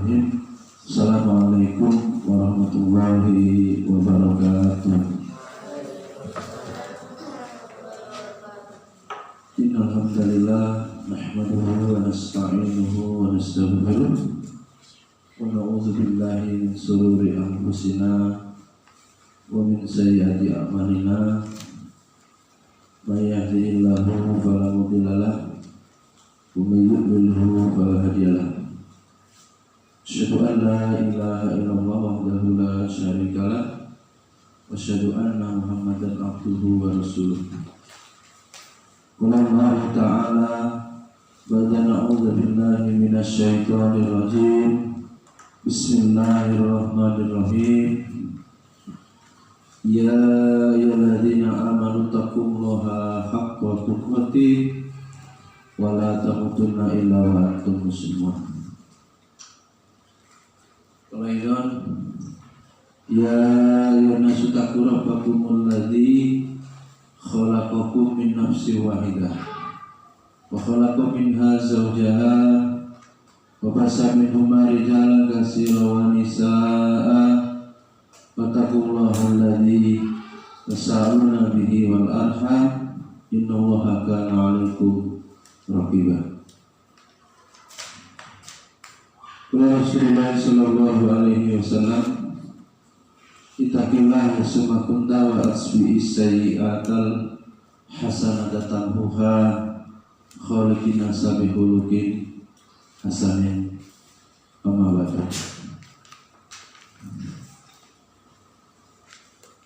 Bismillahirrahmanirrahim. Assalamualaikum warahmatullahi wabarakatuh. Innal hamdalillah nahmaduhu wa nasta'inuhu wa nastaghfiruh wa na'udzu billahi min shururi anfusina wa min sayyiati a'malina. May yahdihillahu fala mudilla lahu wa may yudlilhu fala hadiya lahu. Asyhadu an la ilaha illallah wahdahu la syarika lah wa asyhadu anna Muhammadan abduhu wa rasuluh. Qala Allah ta'ala ba'da na'udzu billahi minasy syaithanir rajim. Bismillahirrahmanirrahim. Ya ayyuhalladzina amanu taqullaha haqqa tuqatih wa la tamutunna illa wa antum muslimun. Qalaidon ya ayyuhannasu taqu rabbakumul ladzi khalaqakum min nafsin wahidah wa khalaqa minha zawjaha wa basa minhuma rijalan katsiran wa nisaa'a wattaqullaha alladzi tasaaluna bihi wal arham innallaha kana 'alaikum raqiba. Rasulullah sallallahu alaihi wasallam ittaqillah summa kunta wa asbi sayyi'atal hasanata tamhuha khaliqin nasabi khuluqin hasanin amabata.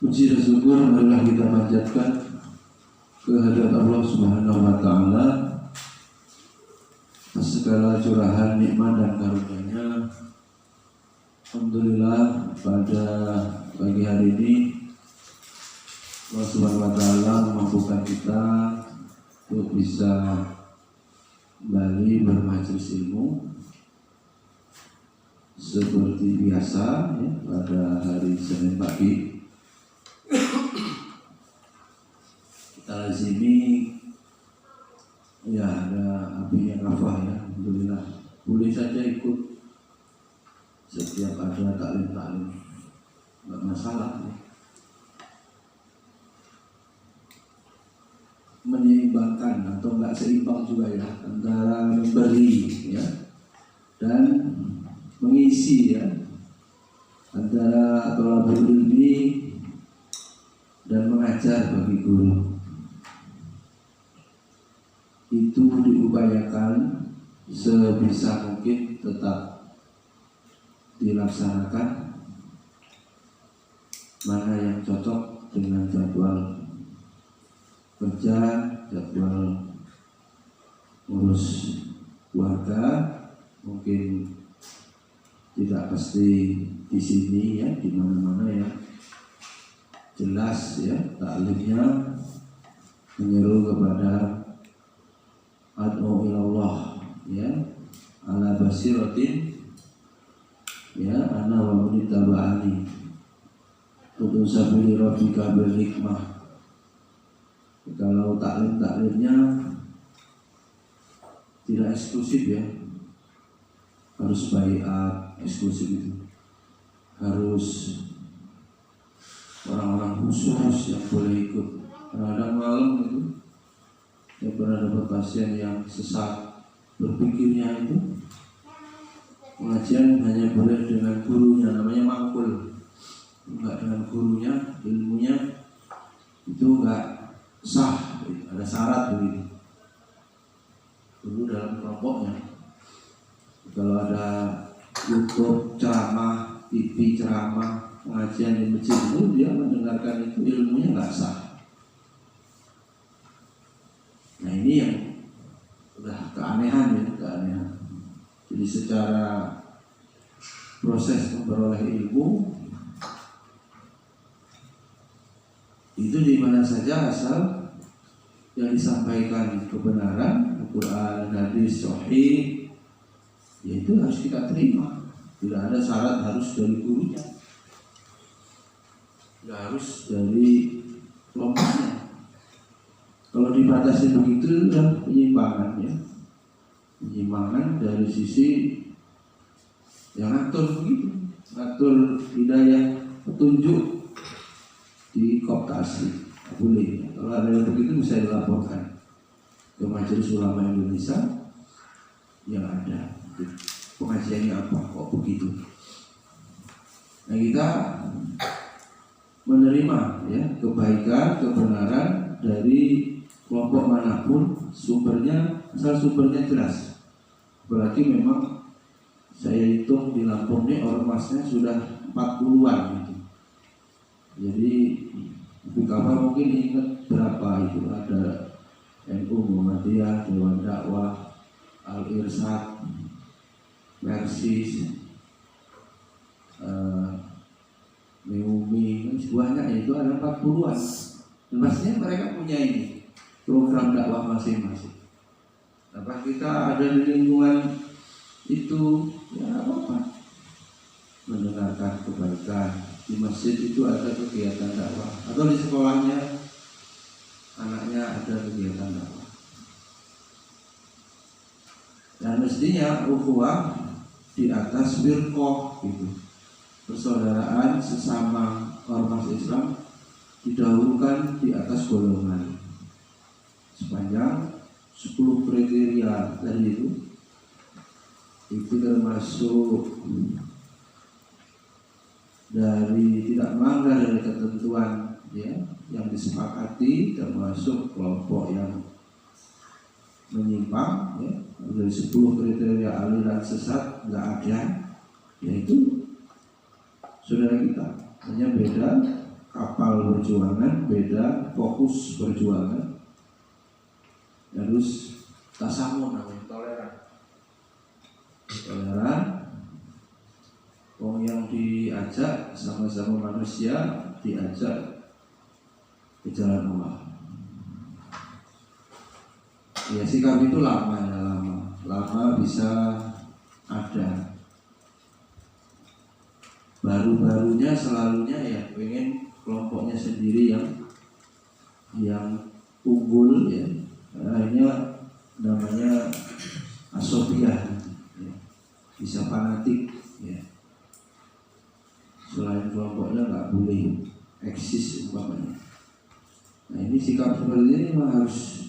Puji dan syukur adalah kita panjatkan kehadirat Allah Subhanahu wa taala segala curahan nikmat dan karunia-Nya. Alhamdulillah pada pagi hari ini Allah Subhanahu wa taala memampukan kita untuk bisa kembali bermajelis ilmu seperti biasa ya, pada hari Senin pagi. Kita lazimi ya ada apinya kafah ya, alhamdulillah. Boleh saja ikut setiap ada taklim-taklim, nggak masalah ya. Menyeimbangkan atau nggak seimbang juga ya antara memberi ya dan mengisi ya, antara thalabul ilmi dan mengajar bagi guru. Itu diupayakan sebisa mungkin tetap dilaksanakan, mana yang cocok dengan jadwal kerja, jadwal ngurus keluarga, mungkin tidak pasti di sini ya, di mana-mana ya. Jelas ya, taklimnya menyeru kepada ad'u ilallah ya ala basiratin ya ana wa munittaba'ani tutu sabili rabbika bil hikmah. Kalau taklimnya tidak eksklusif ya, harus baiat eksklusif, itu harus orang-orang khusus yang boleh ikut. Kadang malam itu ya pernah dapat pasien yang sesat berpikirnya, itu pengajian hanya boleh dengan gurunya, namanya mangkul, enggak dengan gurunya, ilmunya itu enggak sah, ada syarat begitu. Dulu dalam kelompoknya kalau ada YouTube ceramah, TV ceramah, pengajian di masjid itu dia mendengarkan itu, ilmunya enggak sah. Nah ini yang udah keanehan ya, keanehan. Jadi secara proses memperoleh ilmu itu di mana saja asal yang disampaikan kebenaran, Al-Quran, hadis, sahih, yaitu harus kita terima. Tidak ada syarat harus dari gurunya, tidak harus dari kelompoknya. Kalau dibatasi begitu kan penyimpangan ya, penyimpangan dari sisi yang ngatur begitu, ngatur hidayah petunjuk di kooptasi. Boleh, kalau ada yang begitu bisa dilaporkan ke Majelis Ulama Indonesia yang ada. Pengajiannya apa kok begitu? Nah, kita menerima ya kebaikan, kebenaran dari kelompok manapun, sumbernya asal sumbernya jelas. Berarti memang saya hitung di Lampung ini ormasnya sudah 40-an gitu. Jadi Bukapa mungkin ingat berapa itu, ada NU Muhammadiyah, Dewan Dakwah, Al-Irsyad, Persis, Meumi, banyak itu ada 40-an. Dan pastinya mereka punya ini program dakwah masing-masing. Apa kita ada di lingkungan itu ya apa? Mendengarkan kebaikan. Di masjid itu ada kegiatan dakwah, atau di sekolahnya anaknya ada kegiatan dakwah. Dan mestinya ukhuwah di atas firqah gitu. Persaudaraan sesama ormas Islam didahulukan di atas golongan. Sepanjang 10 kriteria tadi itu termasuk dari tidak melanggar dari ketentuan ya yang disepakati, termasuk kelompok yang menyimpang ya, dari 10 kriteria aliran sesat nggak ada, yaitu saudara kita. Hanya beda kapal perjuangan, beda fokus perjuangan. Harus tasamun namanya, toleran. Yang diajak sama-sama manusia, diajak ke jalan Allah. Ya sikap itu lama ya, lama bisa ada. Baru-barunya selalunya ya pengen kelompoknya sendiri yang unggul ya. Akhirnya namanya asobiah ya. Bisa fanatik ya. Selain kelompoknya nggak boleh eksis umpamanya. Nah ini sikap seperti ini memang harus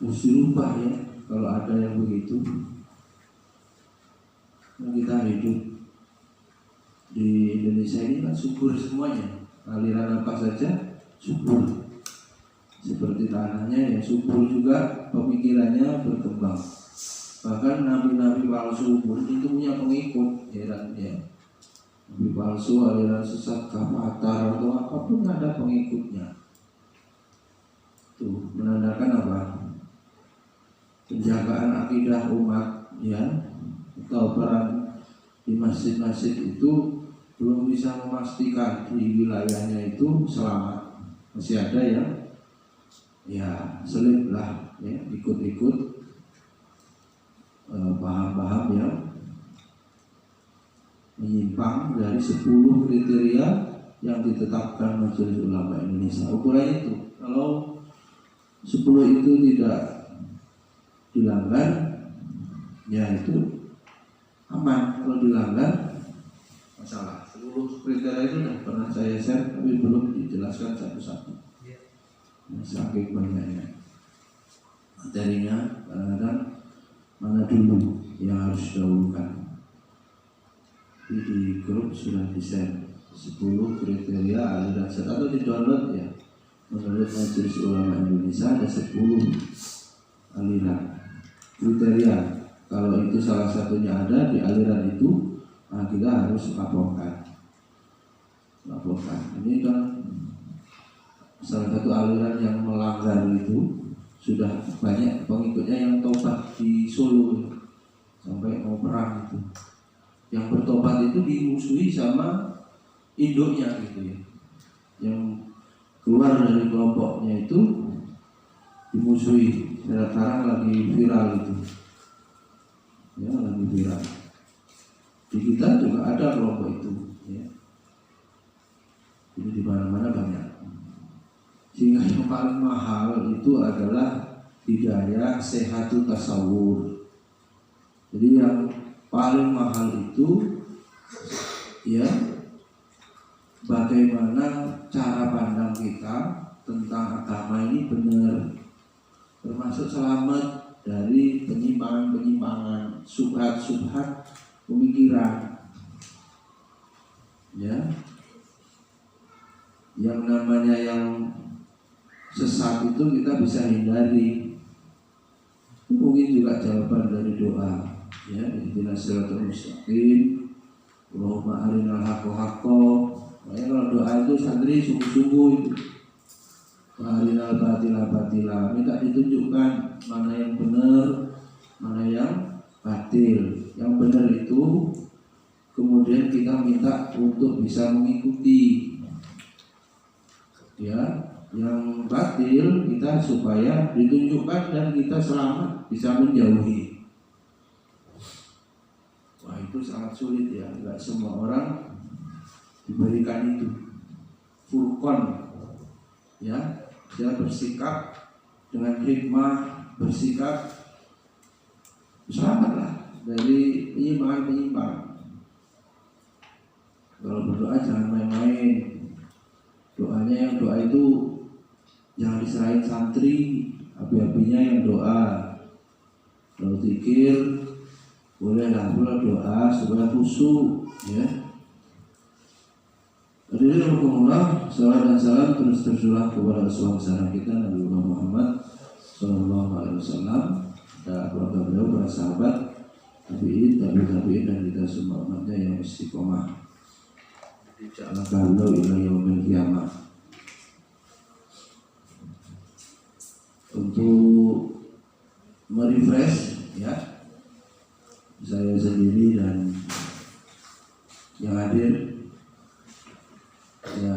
dirubah ya. Kalau ada yang begitu, nah, kita hidup di Indonesia ini kan subur semuanya, aliran apa saja subur. Seperti tanahnya ya subur juga, pemikirannya berkembang. Bahkan nabi-nabi palsu pun itu punya pengikut, heran ya. Nabi palsu, aliran sesat, kafatar atau apapun ada pengikutnya. Tuh menandakan apa? Penjagaan akidah umat ya, atau peran di masjid-masjid itu belum bisa memastikan di wilayahnya itu selamat. Masih ada ya selip lah ya, ikut-ikut paham-paham yang menyimpang dari 10 kriteria yang ditetapkan Majelis Ulama Indonesia. Ukuran itu kalau 10 itu tidak dilanggar ya itu aman. Kalau dilanggar masalah. 10 kriteria itu sudah pernah saya share tapi belum dijelaskan satu-satu. Saking banyaknya materinya, kadang-kadang mana dulu yang harus didahulukan. Di grup sudah di-share 10 kriteria aliran sesat, atau di-download ya. Menurut Majelis Ulama Indonesia ada 10 aliran kriteria. Kalau itu salah satunya ada di aliran itu, nah kita harus laporkan. Ini kan salah satu aliran yang melanggar itu sudah banyak pengikutnya yang tobat di Solo sampai mau perang itu. Yang bertobat itu dimusuhi sama induknya gitu ya. Yang keluar dari kelompoknya itu dimusuhi. Sekarang lagi viral itu. Ya, lagi viral. Di kita juga ada kelompok itu ya. Jadi di mana-mana banyak. Sehingga yang paling mahal itu adalah hidayah sehatut tasawur. Jadi yang paling mahal itu ya bagaimana cara pandang kita tentang agama ini benar, termasuk selamat dari penyimpangan-penyimpangan, subhat-subhat pemikiran. Ya, yang namanya yang sesat itu kita bisa hindari. Mungkin juga jawaban dari doa. Ya, ihdinas siratal mustaqim, Allahumma arinal haqqa haqqa. Makanya kalau doa itu santri sungguh-sungguh itu. Arinal batila batila, minta ditunjukkan mana yang benar, mana yang batil. Yang benar itu kemudian kita minta untuk bisa mengikuti. Ya, yang batil kita supaya ditunjukkan dan kita selamat bisa menjauhi. Wah, itu sangat sulit ya, nggak semua orang diberikan itu. Furqan, ya, dia bersikap dengan hikmah, bersikap selamatlah dari penyimpangan-penyimpangan. Kalau berdoa jangan main-main. Doanya yang doa itu jangan diserahin santri, api-apinya yang doa. Kalau zikir bolehlah doa supaya khusyuk, ya. Hadirin rahimakumullah, salawat dan salam terus tercurah kepada Rasulullah kita Nabi Muhammad Sallallahu Alaihi Wasallam dan keluarga beliau, para sahabat, tabi'in, dan kita semua umatnya yang istiqomah. Insyaallah kalau ila yaumil qiyamah. Untuk merefresh ya saya sendiri dan yang hadir ya,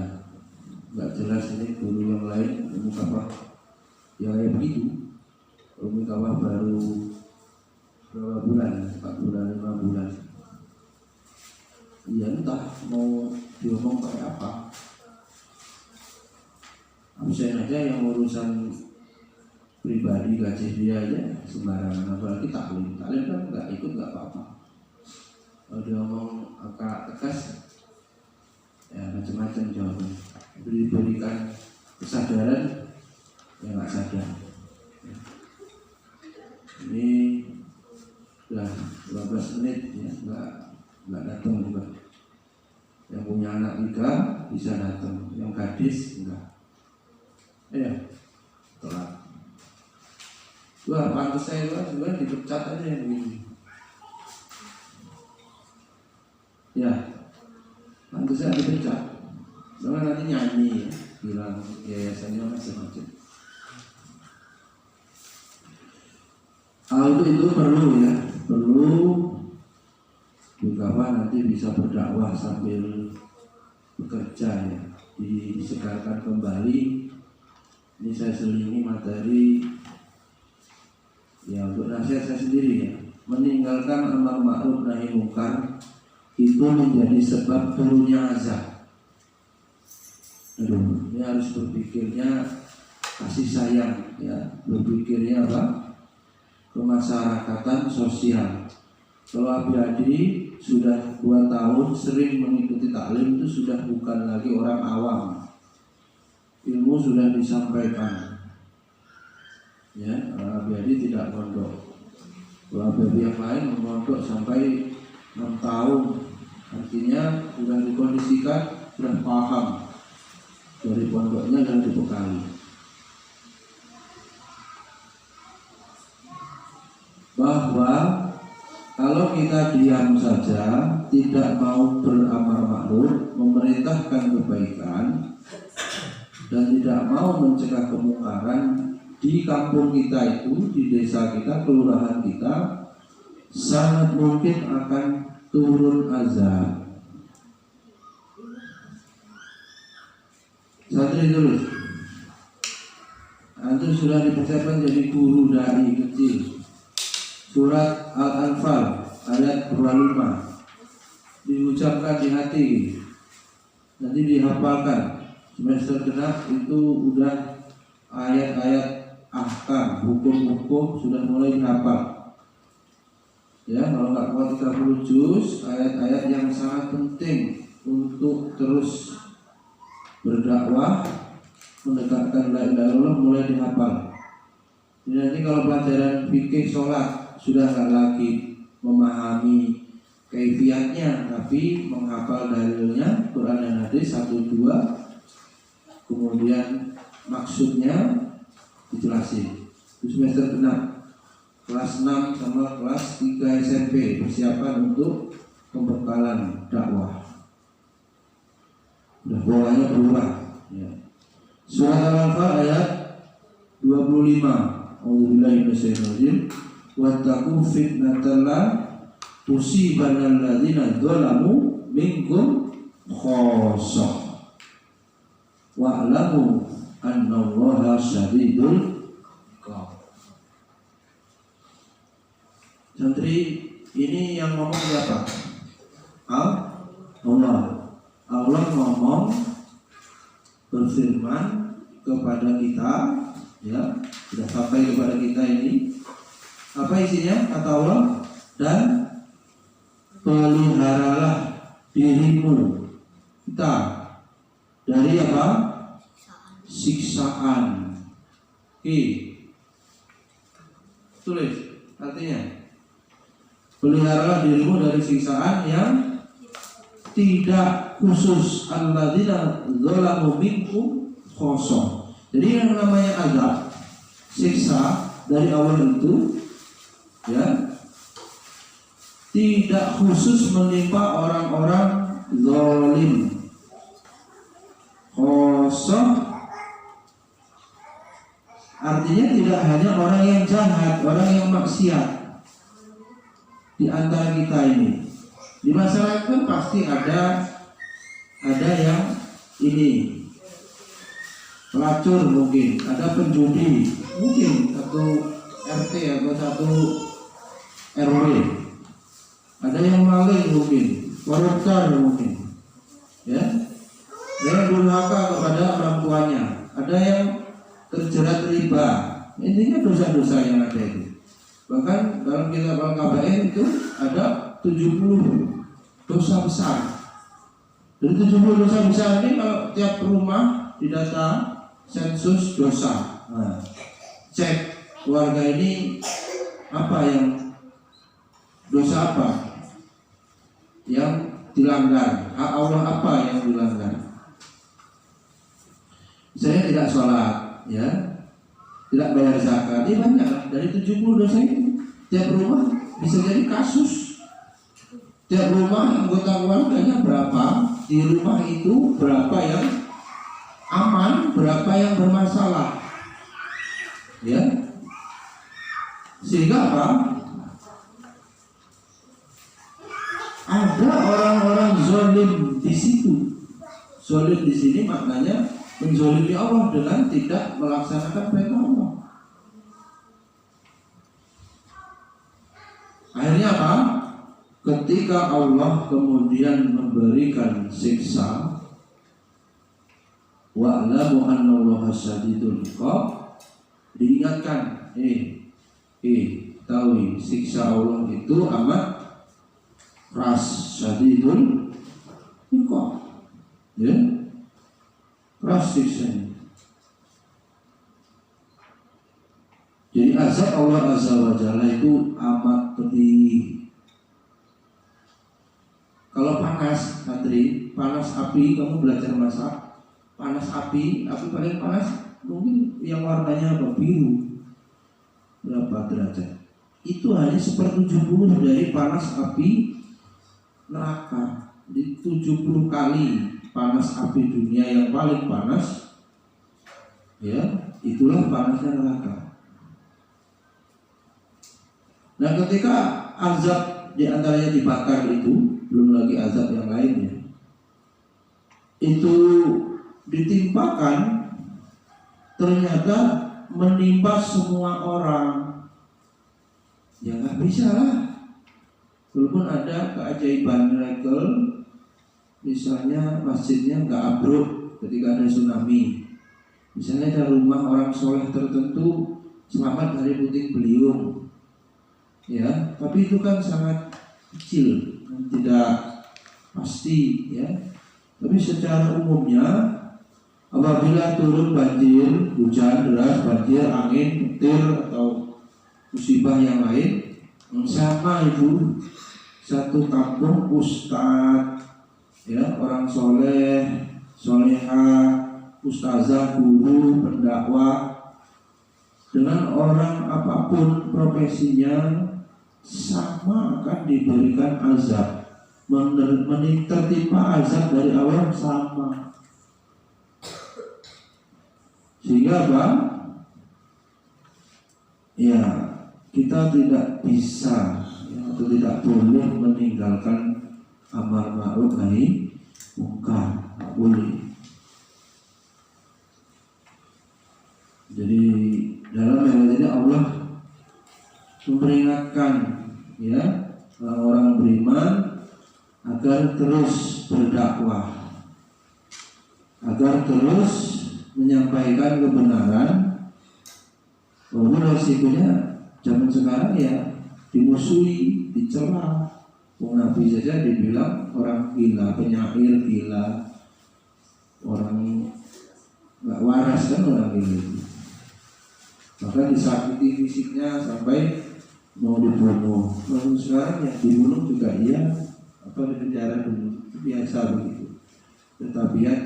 nggak jelas ini guru yang lain Umi Kawah ya kayak begitu. Umi Kawah baru berapa bulan, 4 bulan, 5 bulan. Ya entah mau diomong pakai apa. Absen aja yang urusan pribadi gaji dia aja sembarangan, apalagi taklim kan nggak ikut nggak apa-apa. Kalau dia ngomong agak tegas ya macam-macam jawaban, diberikan kesadaran ya nggak sadar. Ini sudah 12 menit ya nggak datang juga. Yang punya anak nikah bisa datang, yang gadis enggak. Telat. Wah, pantas saya juga dipecat aja yang begini. Ya, pantas saya dipecat. Soalnya nanti nyanyi ya, bilang yayasannya macam-macam. Itu perlu ya, perlu juga nanti bisa berdakwah sambil bekerja ya, disegarkan kembali. Ini saya selingi materi ya untuk nasihat saya sendiri ya. Meninggalkan amar ma'ruf nahi mungkar itu menjadi sebab turunnya azab. Ini harus berpikirnya kasih sayang ya, berpikirnya apa? Kemasyarakatan sosial. Kalau Abiyadi sudah 2 tahun sering mengikuti taklim itu sudah bukan lagi orang awam. Ilmu sudah disampaikan. Ya, Abiyadi tidak mondok. Kalau Abiyadi yang lain mondok sampai 6 tahun, artinya sudah dikondisikan, sudah paham dari pondoknya dan dibekali. Bahwa kalau kita diam saja, tidak mau beramar ma'ruf, memerintahkan kebaikan, dan tidak mau mencegah kemungkaran di kampung kita itu, di desa kita, kelurahan kita, sangat mungkin akan turun azab. Santri terus, antum sudah dipersiapkan jadi guru dai kecil. Surat Al-Anfal ayat 25 diucapkan di hati, nanti dihafalkan. Semester genap itu udah ayat-ayat ahkam, hukum-hukum sudah mulai dihafal. Ya, kalau nggak kuat 30 juz, ayat-ayat yang sangat penting untuk terus berdakwah, mendekatkan la ilaha illallah mulai dihafal. Jadi nanti kalau pelajaran fikih sholat sudah nggak lagi memahami kaifiatnya, tapi menghafal dalilnya Quran dan hadis 1-2, kemudian maksudnya dijelasin. Itu semester 6. Kelas 6 sama kelas 3 SMP persiapan untuk pembekalan dakwah. Udah polanya berubah ya. Surah Al-Anfal ayat 25. A'udzubillahi minasyaitonir rajim. Wattaqu fitnatan la tusibanal ladzina dzalamu minkum khassah. Wa'lamu annallaha syadidul iqab. Santri ini yang ngomong siapa? Allah. Allah ngomong berfirman kepada kita, ya, sudah sampai kepada kita ini. Apa isinya? Kata Allah, dan peliharalah dirimu kita dari apa? Siksaan. Tulis artinya. Peliharalah dirimu dari siksaan yang tidak khusus. Alladzina dzalamu minkum khassah. Jadi yang namanya azab, siksa dari Allah itu, ya, tidak khusus menimpa orang-orang zalim. Khassah artinya tidak hanya orang yang jahat, orang yang maksiat. Di antara kita ini, di masyarakat kan pasti ada yang ini pelacur, mungkin ada penjudi, mungkin satu RT atau satu RW, ada yang maling, mungkin koruptor, mungkin ya, yang durhaka kepada orang tuanya, ada yang terjerat riba. Intinya dosa-dosa yang ada itu. Bahkan dalam kitab Al-Kabair itu ada 70 dosa besar. Dari 70 dosa besar ini, kalau tiap rumah didata sensus dosa, nah, cek keluarga ini apa yang dosa apa yang dilanggar, hak Allah apa yang dilanggar. Saya tidak sholat, ya, tidak bayar zakat, ini banyak lah. Dari 70 dosa itu, tiap rumah bisa jadi kasus. Tiap rumah anggota keluarganya berapa, di rumah itu berapa yang aman, berapa yang bermasalah, ya. Sehingga apa? Ada orang-orang zalim di situ. Zalim di sini maknanya menzalimi Allah dengan tidak melaksanakan perintah Allah. Akhirnya apa? Ketika Allah kemudian memberikan siksa, wa'lamu annallaha syadidul iqab, diingatkan, tahu siksa Allah itu amat keras, syadidul iqab, ya, keras siksanya. Jadi azab Allah Azza wa Jalla itu amat pedih. Kalau panas, santri, panas api, kamu belajar masak, panas api paling panas mungkin yang warnanya apa, biru, berapa derajat? Itu hanya 1/70 dari panas api neraka. Di 70 kali panas api dunia yang paling panas, ya, itulah panasnya neraka. Nah, ketika azab diantaranya dibakar itu, belum lagi azab yang lainnya, itu ditimpakan, ternyata menimpa semua orang. Ya nggak bisa lah. Walaupun ada keajaiban miracle, misalnya masjidnya nggak ambruk ketika ada tsunami, misalnya ada rumah orang soleh tertentu selamat dari puting beliung, ya, tapi itu kan sangat kecil, tidak pasti, ya. Tapi secara umumnya apabila turun banjir, hujan deras, banjir, angin, petir atau musibah yang lain, sama itu satu kampung ustadz, ya, orang soleh, solehah, ustazah, guru, pendakwah, dengan orang apapun profesinya sama akan diberikan azab, tertimpa azab dari Allah sama. Sehingga apa? Ya, kita tidak bisa, ya, atau tidak boleh meninggalkan amar ma'ruf nahi munkar, tak boleh. Jadi dalam ayat ini Allah memperingatkan, ya, orang beriman agar terus berdakwah, agar terus menyampaikan kebenaran. Walaupun resikonya zaman sekarang ya dimusuhi, dicela. Nabi saja dibilang orang gila, penyair gila, orang nggak waras kan orang gila. Maka disakiti fisiknya sampai mau dibunuh. Lalu sekarang yang dibunuh juga iya, atau di penjara dulu, biasa begitu. Tetapi ya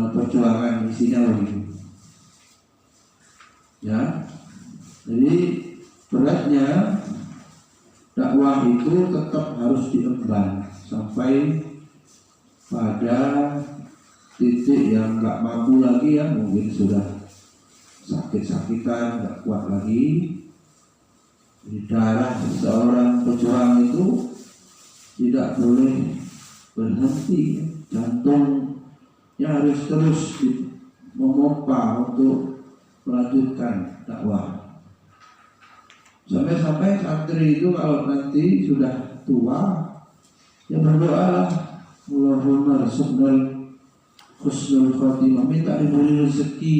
perjuangan isinya begitu. Ya, jadi beratnya dakwah itu tetap harus diemban sampai pada titik yang nggak mampu lagi, ya, mungkin sudah sakit-sakitan, nggak kuat lagi. Di darah seorang pejuang itu tidak boleh berhenti, jantungnya harus terus memompa untuk melanjutkan dakwah. Sampai-sampai santri itu kalau nanti sudah tua, ya berdoalah, Allahumma rzuqnal husnul khotimah, minta diberi rezeki.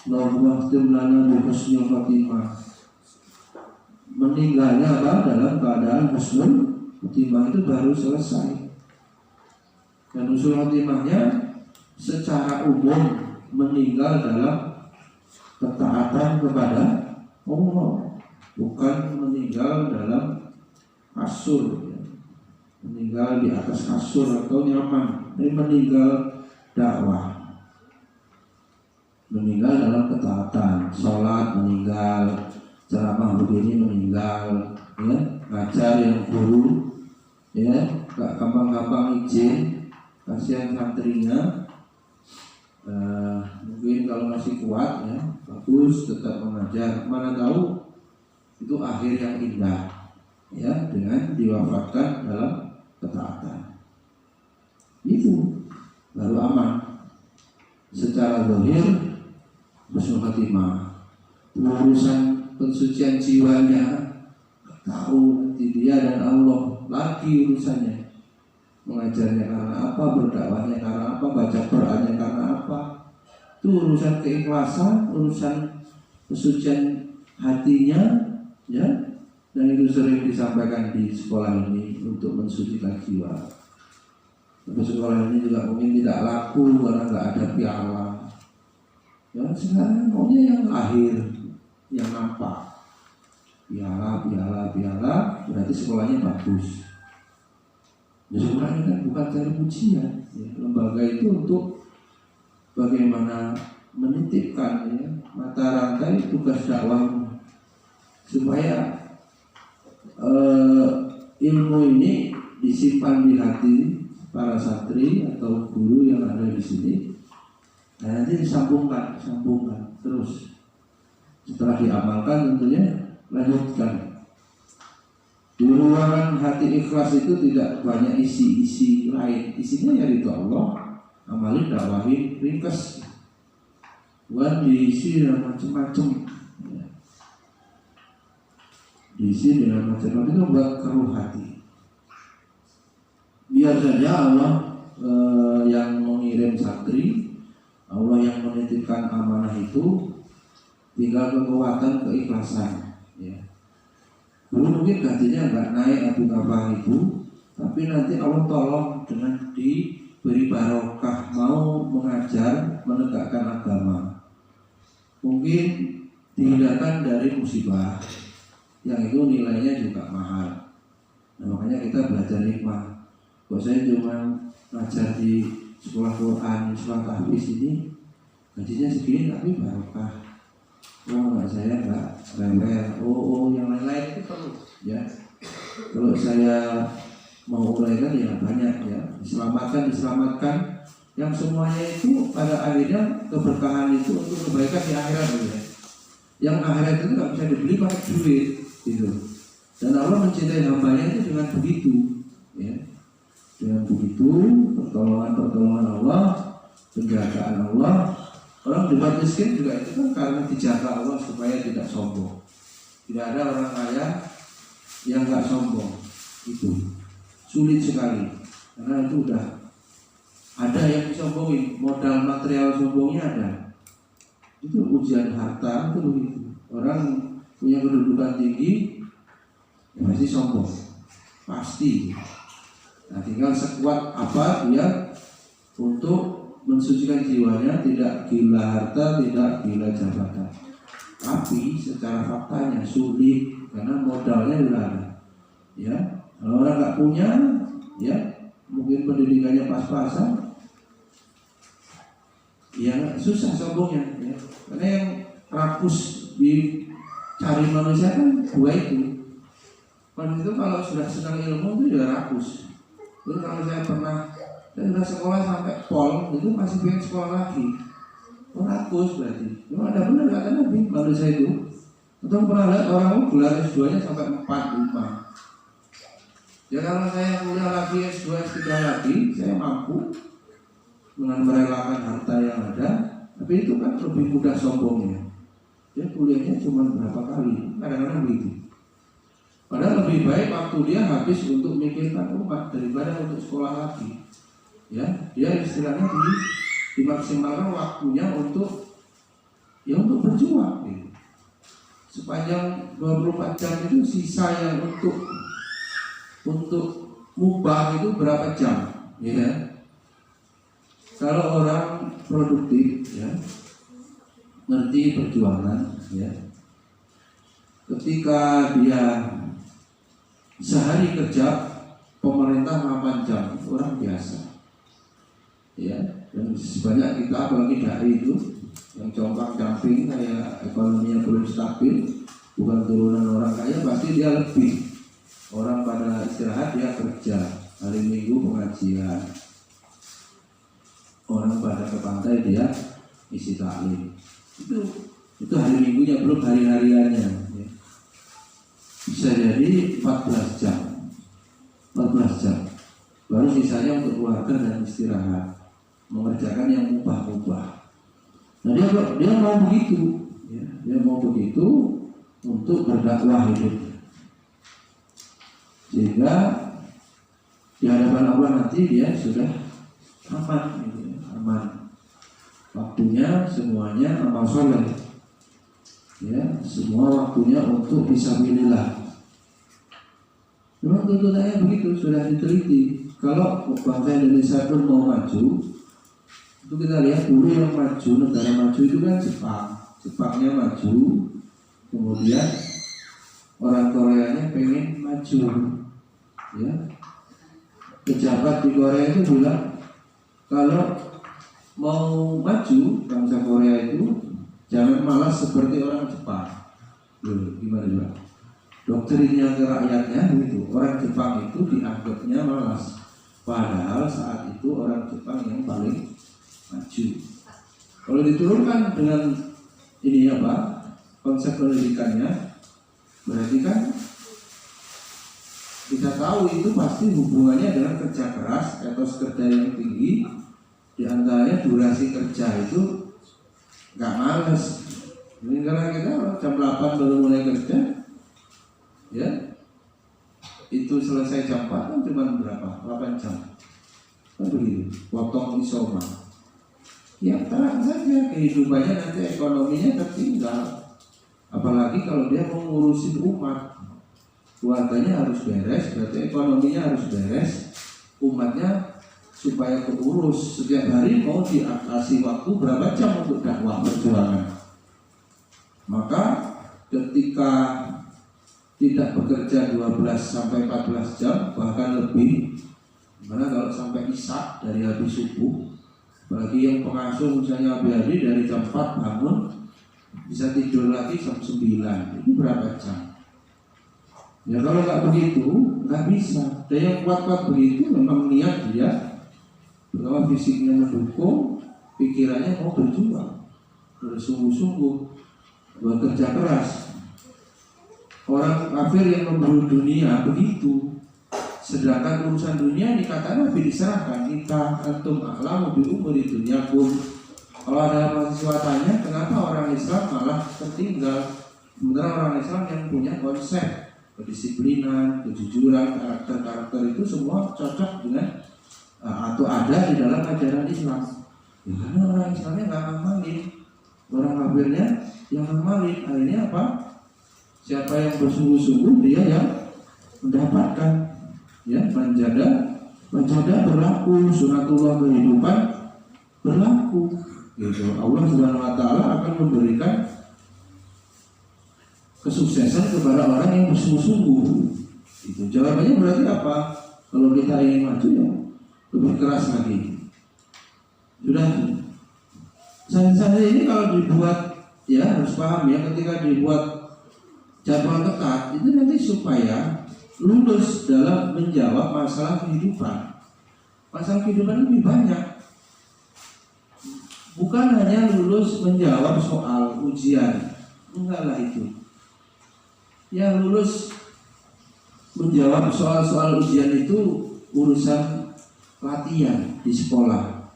Allahumma khtim lana bi husnul khotimah. Meninggalnya apa? Dalam keadaan husnul khotimah itu baru selesai. Dan husnul khotimahnya secara umum meninggal dalam ketaatan kepada Allah, bukan meninggal dalam kasur, ya. Meninggal di atas kasur atau nyaman, tapi meninggal dakwah, meninggal dalam ketaatan, sholat meninggal, ceramah begini meninggal, ya, ngajar yang guru, ya, gak gampang-gampang izin, kasihan santrinya. Mungkin kalau masih kuat, ya, bagus, tetap mengajar. Mana tahu itu akhir yang indah, ya, dengan diwafatkan dalam ketaatan. Itu baru aman. Secara zahir husnul khotimah. Urusan pensucian jiwanya tahu nanti dia dan Allah lagi urusannya. Mengajarnya karena apa, berdakwahnya karena apa, baca Qur'annya karena apa. Itu urusan keikhlasan, urusan kesucian hatinya, ya. Dan itu sering disampaikan di sekolah ini untuk mensucikan jiwa. Tapi sekolah ini juga mungkin tidak laku karena nggak ada piala. Ya, sekarang maunya yang lahir, yang nampak. Piala, berarti sekolahnya bagus. Ya, sebenarnya kan bukan cari pujian, ya. Lembaga itu untuk bagaimana menitipkan, ya, mata rantai tugas dakwah supaya ilmu ini disimpan di hati para santri atau guru yang ada di sini. Nah, nanti disambungkan terus. Setelah diamalkan tentunya lanjutkan. Di ruangan hati ikhlas itu tidak banyak isi lain. Isinya ya itu Allah, amalin, dakwahin, ringkas. Bukan diisi dengan macam-macam, ya. Diisi dengan macam-macam itu buat keruh hati. Biar saja Allah yang mengirim santri, Allah yang menitipkan amanah itu, tinggal kekuatan keikhlasan, ya. mungkin gajinya nggak naik Abu Kapal Ibu, tapi nanti Allah tolong dengan diberi barokah mau mengajar menegakkan agama, mungkin dihindarkan dari musibah yang itu nilainya juga mahal. Nah makanya kita belajar hikmah. Kalau saya cuma ngajar di sekolah Quran, sekolah tahfiz ini gajinya segini tapi barokah. Oh enggak, saya enggak rewel. Oh yang lain-lain itu perlu ya. Kalau saya mau uraikan ya banyak ya. Diselamatkan. Yang semuanya itu pada akhirnya keberkahan itu untuk kebaikan di akhirat ya. Yang akhirat itu nggak bisa dibeli pakai duit gitu. Dan Allah mencintai hambanya itu dengan begitu ya. Dengan begitu pertolongan Allah, penjagaan Allah. Orang debat miskin juga itu kan karena dijaga Allah supaya tidak sombong. Tidak ada orang kaya yang nggak sombong. Itu sulit sekali karena itu udah ada yang disombongin, modal material sombongnya ada. Itu ujian harta itu begitu. Orang punya kedudukan tinggi ya pasti sombong, pasti. Nah tinggal sekuat apa dia untuk mensucikan jiwanya, tidak gila harta, tidak gila jabatan. Tapi secara faktanya sulit karena modalnya sudah ada. Ya, kalau orang nggak punya, ya mungkin pendidikannya pas-pasan, ya susah sombongnya. Ya. Karena yang rakus dicari manusia kan dua itu. Manusia itu kalau sudah senang ilmu itu ya rakus. Terus kalau saya sudah sekolah sampai pol itu masih pengen sekolah lagi. Rakus berarti. Memang ada benar kata Nabi manusia itu. Atau pernah lihat orang gelar S2-nya sampai 4, 5. Ya kalau saya kuliah lagi S2, S3 lagi, saya mampu dengan merelakan harta yang ada. Tapi itu kan lebih mudah sombongnya. Dia kuliahnya cuma berapa kali, kadang-kadang begitu. Padahal lebih baik waktu dia habis untuk memikirkan umat daripada untuk sekolah lagi. Ya, dia istilahnya dimaksimalkan waktunya untuk berjuang. Gitu. Sepanjang 24 jam itu sisa yang untuk mubah itu berapa jam? Ya. Kalau orang produktif, ya, ngerti perjuangan, ya. Ketika dia sehari kerja pemerintah 8 jam, itu orang biasa. Ya, dan sebanyak kita apalagi dari itu yang combang camping kayak ekonominya belum stabil, bukan turunan orang kaya, pasti dia lebih. Orang pada istirahat dia kerja, hari Minggu pengajian. Orang pada ke pantai dia isi taklim. Itu hari Minggunya, belum hari-hariannya. Ya. Bisa jadi 14 jam. Baru sisanya untuk keluarga dan istirahat, mengerjakan yang mubah-mubah. Nah dia mau begitu, ya. Dia mau begitu untuk berdakwah hidupnya, sehingga di hadapan Allah nanti dia sudah aman, gitu, aman. Waktunya semuanya amal soleh, ya, semua waktunya untuk fisabilillah. Memang tuntutannya begitu, sudah diteliti. Kalau bangsa Indonesia pun mau maju, itu kita lihat dulu yang maju, negara maju itu kan Jepangnya maju, kemudian orang Koreanya pengen maju, ya. Pejabat di Korea itu bilang kalau mau maju bangsa Korea itu jangan malas seperti orang Jepang. Gimana juga? Doktrinnya ke rakyatnya begitu. Orang Jepang itu dianggapnya malas, padahal saat itu orang Jepang yang paling maju. Kalau diturunkan dengan ini konsep pendidikannya, berarti kan kita tahu itu pasti hubungannya dengan kerja keras, etos kerja yang tinggi. Di antaranya durasi kerja itu nggak males. Ini karena kita jam 8 baru mulai kerja, ya, itu selesai jam 4 kan cuma berapa? 8 jam. Kan begitu, potong isoma. Ya terang saja kehidupannya nanti ekonominya tertinggal. Apalagi kalau dia mau ngurusin umat. keluarganya harus beres, berarti ekonominya harus beres, umatnya supaya keurus. Setiap hari mau dikasih waktu berapa jam untuk dakwah perjuangan. Maka ketika tidak bekerja 12 sampai 14 jam bahkan lebih, gimana kalau sampai isya dari habis subuh, bagi yang pengasuh misalnya hari dari jam 4 bangun bisa tidur lagi jam 9, itu berapa jam? Ya kalau nggak begitu nggak bisa. Dan yang kuat-kuat begitu memang niat dia, bahwa fisiknya mendukung, pikirannya mau berjuang, bersungguh-sungguh, bekerja keras. Orang kafir yang memburu dunia begitu. Sedangkan urusan dunia dikatakan Nabi diserahkan, kita antum a'lamu bi umuri dunyakum. Kalau ada mahasiswa tanya kenapa orang Islam malah tertinggal, sementara orang Islam yang punya konsep kedisiplinan, kejujuran, karakter-karakter itu semua cocok dengan atau ada di dalam ajaran Islam. Ya, karena orang Islamnya nggak ngamalin, orang kafirnya yang ngamalin. Akhirnya apa? Siapa yang bersungguh-sungguh dia yang mendapatkan. Ya, menjaga berlaku, sunatullah kehidupan berlaku. Gitu. Allah Subhanahu Wa Taala akan memberikan kesuksesan kepada orang yang bersungguh-sungguh. Itu jawabannya berarti apa? Kalau kita ingin maju ya lebih keras lagi. Sudah. Saya ini kalau dibuat, ya harus paham ya, ketika dibuat jadwal ketat itu nanti supaya lulus dalam menjawab masalah kehidupan. Masalah kehidupan lebih banyak. Bukan hanya lulus menjawab soal ujian, enggaklah itu. Yang lulus menjawab soal-soal ujian itu urusan latihan di sekolah.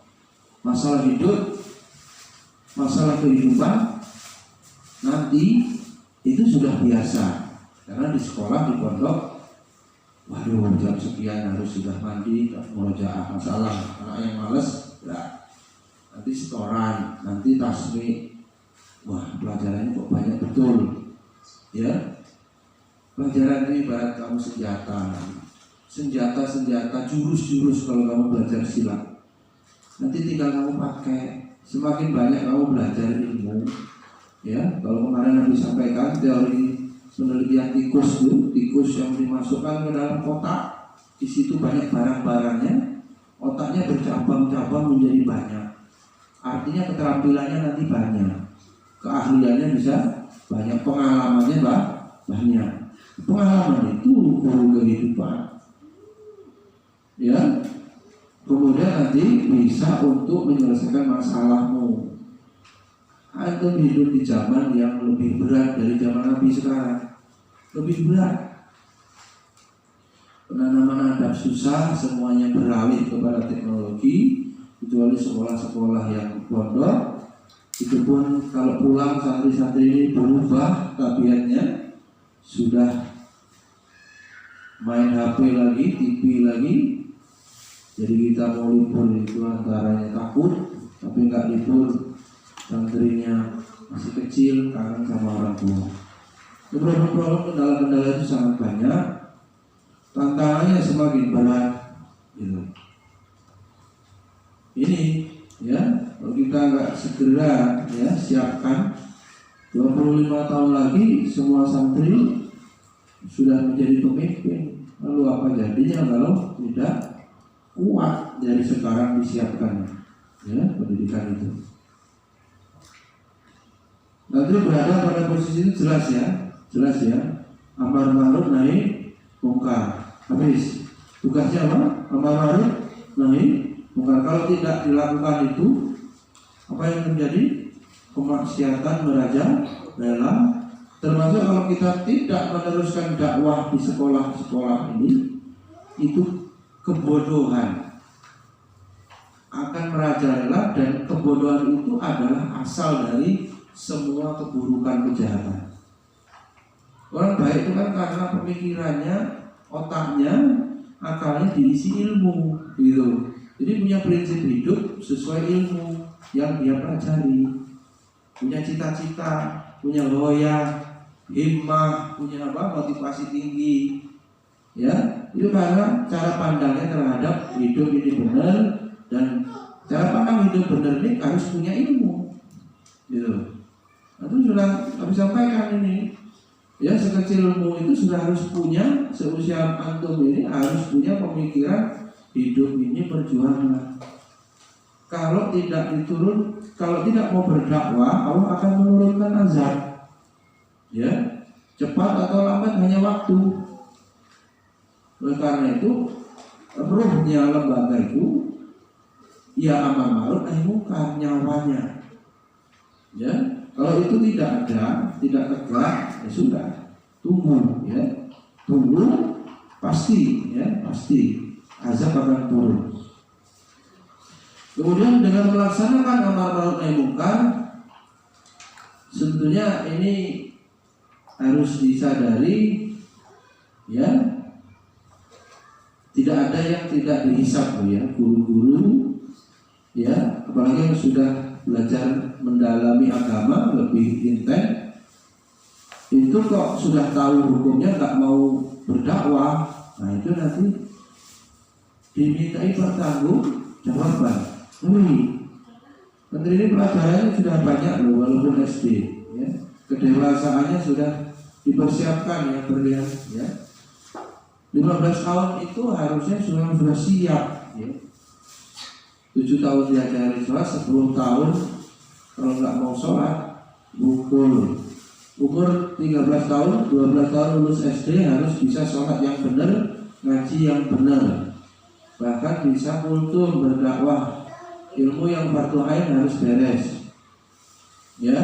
Masalah hidup, masalah kehidupan nanti itu sudah biasa. Karena di sekolah, di pondok, waduh jam sekian harus sudah mandi, murojaah masalah. Anak yang males, ya nanti setoran, nanti tasmi. Wah pelajarannya kok banyak betul, ya. Pelajaran ini ibarat kamu senjata, jurus-jurus kalau kamu belajar silat. Nanti tinggal kamu pakai. Semakin banyak kamu belajar ilmu, ya. Kalau kemarin Nabi sampaikan teori penelitian tikus itu, tikus yang dimasukkan ke dalam kotak, di situ banyak barang-barangnya, otaknya bercabang-cabang menjadi banyak. Artinya keterampilannya nanti banyak, keahliannya bisa banyak, pengalamannya banyak. Pengalaman itu guru kehidupan, ya. Kemudian nanti bisa untuk menyelesaikan masalahmu. Antum hidup di zaman yang lebih berat dari zaman Nabi sekarang, lebih berat. Penanaman adab susah, semuanya beralih kepada teknologi, kecuali sekolah-sekolah yang pondok. Itu pun kalau pulang santri-santri ini berubah tabiatnya, sudah main HP lagi, TV lagi. Jadi kita mau libur itu antaranya takut, tapi nggak libur, santrinya masih kecil, kangen sama orang tua. Problem-problem, kendala-kendala itu sangat banyak, tantangannya semakin berat, gitu. Ini, ya, kalau kita nggak segera, ya, siapkan, 25 tahun lagi semua santri sudah menjadi pemimpin. Lalu apa jadinya kalau tidak kuat dari sekarang disiapkan, ya, pendidikan itu. Nanti berada pada posisi itu jelas ya. Amar ma'ruf nahi mungkar. Habis. Tugasnya apa? Amar ma'ruf nahi mungkar. Kalau tidak dilakukan itu, apa yang terjadi? Kemaksiatan merajalela. Termasuk kalau kita tidak meneruskan dakwah di sekolah-sekolah ini, itu kebodohan akan merajalela, dan kebodohan itu adalah asal dari semua keburukan kejahatan. Orang baik itu kan karena pemikirannya, otaknya, akalnya diisi ilmu, gitu. Jadi punya prinsip hidup sesuai ilmu yang dia pelajari, punya cita-cita, punya loya, himmah, punya motivasi tinggi. Ya, itu karena cara pandangnya terhadap hidup ini benar, dan cara pandang hidup benar ini harus punya ilmu. Gitu. Itu sudah kami sampaikan ini. Ya, sekecilmu itu sudah harus punya, seusia antum ini harus punya pemikiran hidup ini perjuangan. Kalau tidak mau berdakwah, Allah akan menurunkan azab. Ya, cepat atau lambat hanya waktu. Oleh karena itu, ruhnya lembaga itu ya amar ma'ruf nahi munkar, nyawanya. Ya, kalau itu tidak ada, tidak tegak, ya sudah, tunggu, ya, tunggu, pasti azab akan turun. Kemudian dengan melaksanakan amar ma'ruf nahi munkar, tentunya ini harus disadari, ya. Tidak ada yang tidak dihisab, ya, guru-guru, ya, apalagi yang sudah belajar mendalami agama lebih intens, itu kok sudah tahu hukumnya nggak mau berdakwah, nah itu nanti dimintai pertanggungjawaban. Menteri ini pelajarannya sudah banyak loh, walaupun SD, ya, kedewasaannya sudah dipersiapkan, ya, berlian, ya. 15 tahun itu harusnya sudah siap, ya. 7 tahun diajari sholat, 10 tahun kalau nggak mau sholat pukul. Umur 13 tahun, 12 tahun lulus SD harus bisa sholat yang benar, ngaji yang benar, bahkan bisa kultum berdakwah, ilmu yang fardu ain harus beres, ya.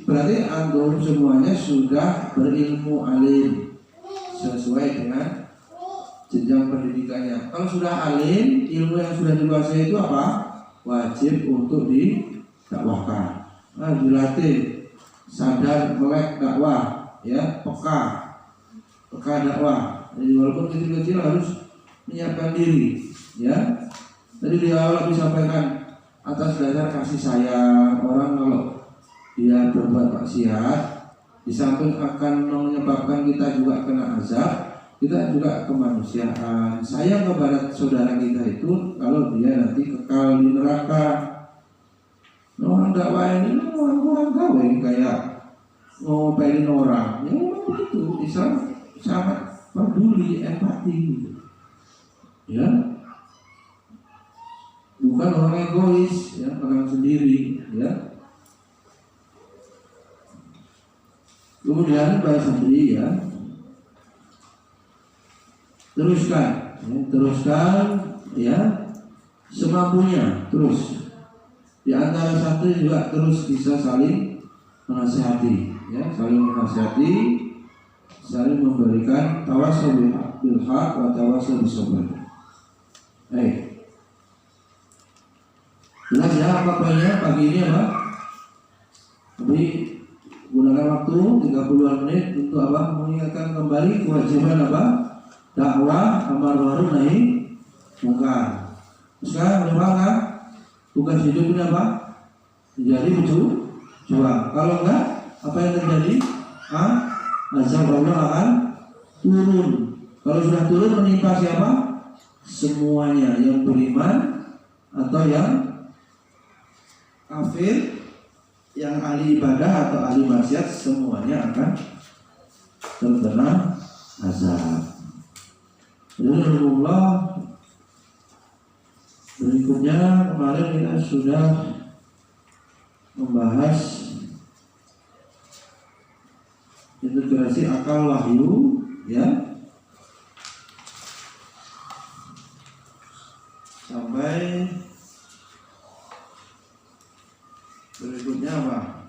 Berarti antum semuanya sudah berilmu alim sesuai dengan jenjang pendidikannya. Kalau sudah alim, ilmu yang sudah dikuasai itu apa? Wajib untuk didakwahkan. Nah, dilatih, sadar melek dakwah, ya, peka dakwah. Jadi walaupun kecil-kecil harus menyiapkan diri, ya. Tadi di awal disampaikan atas dasar kasih sayang. Orang kalau dia berbuat maksiat, di samping akan menyebabkan kita juga kena azab, kita juga kemanusiaan. Sayang kepada saudara kita itu kalau dia nanti kekal di neraka. Orang dakwah ini orang gawe kayak ngopelin orang, ya memang begitu. Islam sangat peduli, empati, ya, bukan orang egois, ya, orang sendiri, ya. Kemudian bahasa sendiri, ya, teruskan, ya, semampunya. Terus di antara satu juga terus bisa saling menasihati, ya, saling memberikan tawassul bil haq wa tawassul bis sabr. Baik, jelas ya apa poinnya pagi ini, apa? Tapi gunakan waktu 30 menit untuk apa? Mengingatkan kembali kewajiban apa? Dakwah, amar ma'ruf nahi munkar. Sekarang bagaimana? Tugas hidup ini apa? Menjadi berjuang. Kalau enggak, apa yang terjadi? Azab Allah akan turun. Kalau sudah turun menimpa siapa? Semuanya, yang beriman atau yang kafir, yang ahli ibadah atau ahli maksiat, semuanya akan terkena azab. Alhamdulillah. Berikutnya kemarin kita sudah membahas integrasi akal wahyu, ya, sampai berikutnya apa?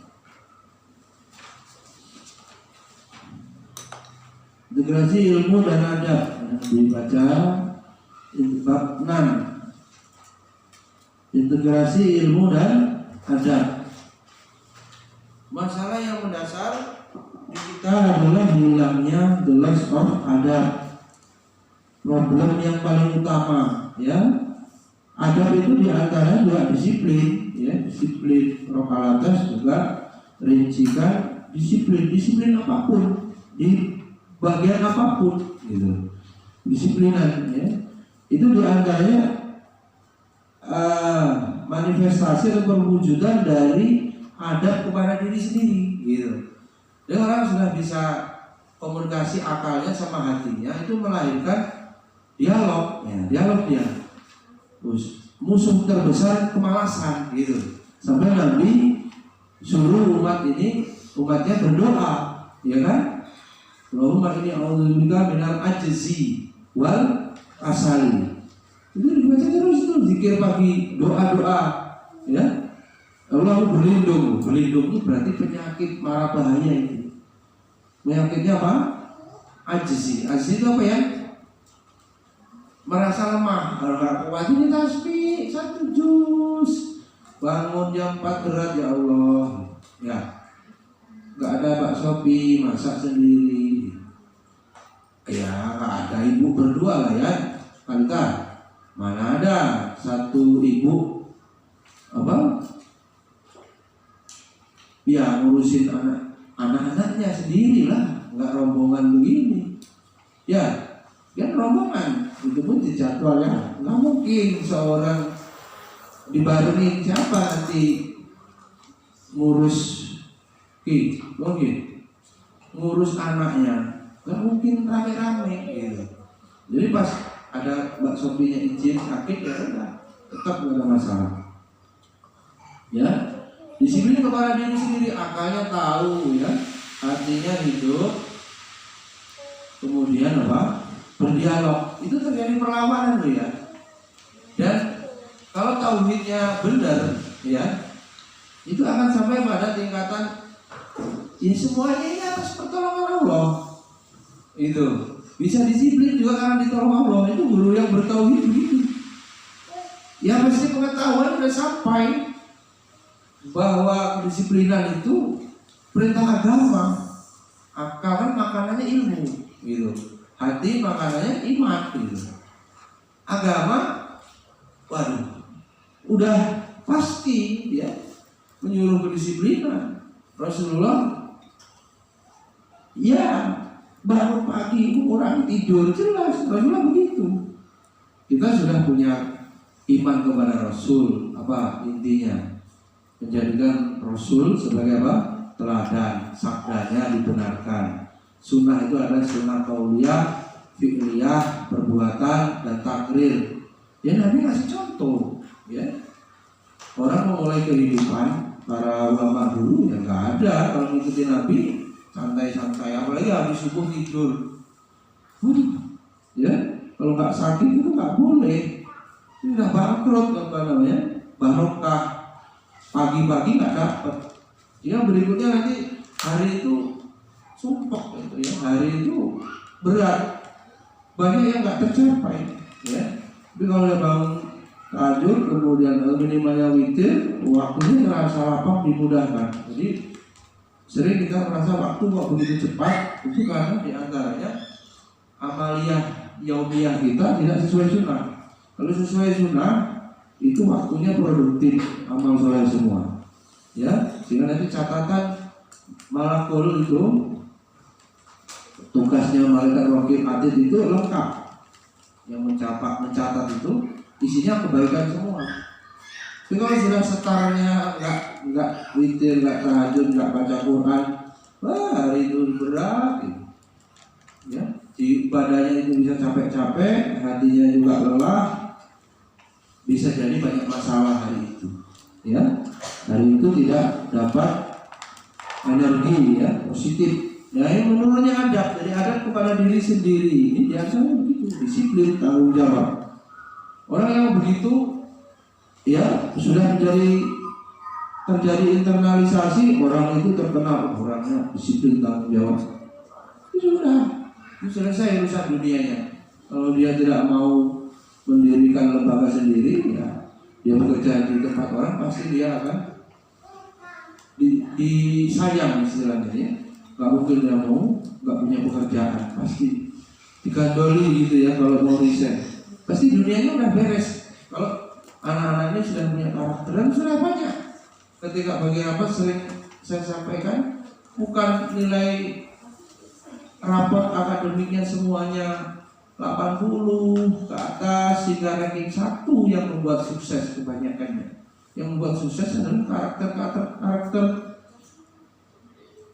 Integrasi ilmu dan adab, dibaca bab 6. Integrasi ilmu dan adab. Masalah yang mendasar di kita adalah hilangnya the loss of adab. Problem yang paling utama, ya. Adab itu diantara dua disiplin, ya, disiplin Rokalatas juga rincikan disiplin apapun di bagian apapun gitu. Disiplinan ya. Itu diantaranya manifestasi atau perwujudan dari adab kepada diri sendiri gitu. Jadi orang sudah bisa komunikasi akalnya sama hatinya, itu melahirkan dialog ya, dialog dia. Terus musuh terbesar kemalasan gitu. Sampai Nabi suruh umatnya berdoa, ya kan? Allahumma inni a'udzubika minal ajzi wal kasali. Itu dibaca terus tuh zikir pagi, doa-doa, ya. Allah berlindung itu berarti penyakit mara bahaya itu. Penyakitnya apa? Ajzi itu apa ya? Merasa lemah. Kalau nggak kuat ini tasbih 1 juz. Bangun jam 4 berat ya Allah. Ya. Nggak ada bakso masak sendiri. Ya nggak ada, ibu berdua lah ya. Kantor. Mana ada satu ibu apa? Ya ngurusin anak-anaknya sendirilah, nggak rombongan begini. Ya, kan rombongan itu pun dijadwal ya. Nggak mungkin seorang dibarengi siapa nanti ngurus mungkin ngurus anaknya, nggak mungkin rame-rame gitu. Jadi pas ada Mbak Sofinya izin sakit ya udah, tetap nggak ada masalah. Ya, disiplin kepada diri sendiri, akalnya tahu ya, hatinya hidup, kemudian apa? Berdialog. Itu terjadi perlawanan loh ya. Dan kalau tauhidnya benar ya, itu akan sampai pada tingkatan ya semuanya ini atas pertolongan Allah. Itu bisa disiplin juga karena ditolong Allah. Itu guru yang bertauhid begitu. Ya pasti pengetahuan sudah sampai bahwa kedisiplinan itu perintah agama. Akal kan makanannya ilmu gitu. Hati makanannya iman gitu. Agama waduh udah pasti ya menyuruh kedisiplinan. Rasulullah ya bangun pagi orang tidur jelas Rasulullah begitu. Kita sudah punya iman kepada Rasul, apa intinya? Menjadikan Rasul sebagai apa? Teladan, sabdanya dibenarkan. Sunnah itu ada sunnah qauliyah, fi'liyah, perbuatan dan takrir. Ya Nabi ngasih contoh, ya. Orang memulai kehidupan para ulama dulu ya nggak ada kalau ngikutin Nabi santai-santai, apalagi habis subuh tidur. Ya, kalau nggak sakit itu nggak boleh. Ini udah bangkrut apa namanya? Barokah. Pagi-pagi nggak dapat. Ya berikutnya nanti hari itu sumpah itu ya, hari itu berat. Banyak yang nggak tercapai. Ya, tapi kalau dia bangun tahajud kemudian minimalnya witir, waktunya terasa lapang dimudahkan. Jadi sering kita merasa waktu kok begitu cepat, itu karena diantaranya amaliyah yaumiyah kita tidak sesuai sunnah. Kalau sesuai sunnah itu waktunya produktif, amal soleh semua. Ya, sehingga nanti catatan malakul itu tugasnya malaikat wakil atid itu lengkap. Yang mencatat itu isinya kebaikan semua. Tapi kalau sudah setarnya nggak witir, nggak tahajud, nggak baca Quran, wah hari itu berat. Ya, di badannya itu bisa capek-capek, hatinya juga lelah, bisa jadi banyak masalah hari itu. Ya, hari itu tidak dapat energi ya positif. Ya, ini menurunnya adab, dari adab kepada diri sendiri. Ini biasanya begitu, disiplin, tanggung jawab. Orang yang begitu ya sudah terjadi internalisasi, orang itu terkenal orangnya disiplin, tanggung jawab. Itu selesai urusan dunianya. Kalau dia tidak mau mendirikan lembaga sendiri, ya dia bekerja di tempat orang, pasti dia akan disayang istilahnya ya. Gak mungkin dia mau gak punya pekerjaan, pasti digandoli gitu ya. Kalau mau riset pasti dunianya udah beres. Kalau anak-anaknya sudah punya karakter dan sudah banyak. Ketika bagi apa sering saya sampaikan, bukan nilai rapot akademiknya semuanya 80 ke atas hingga ranking 1 yang membuat sukses kebanyakannya. Yang membuat sukses adalah karakter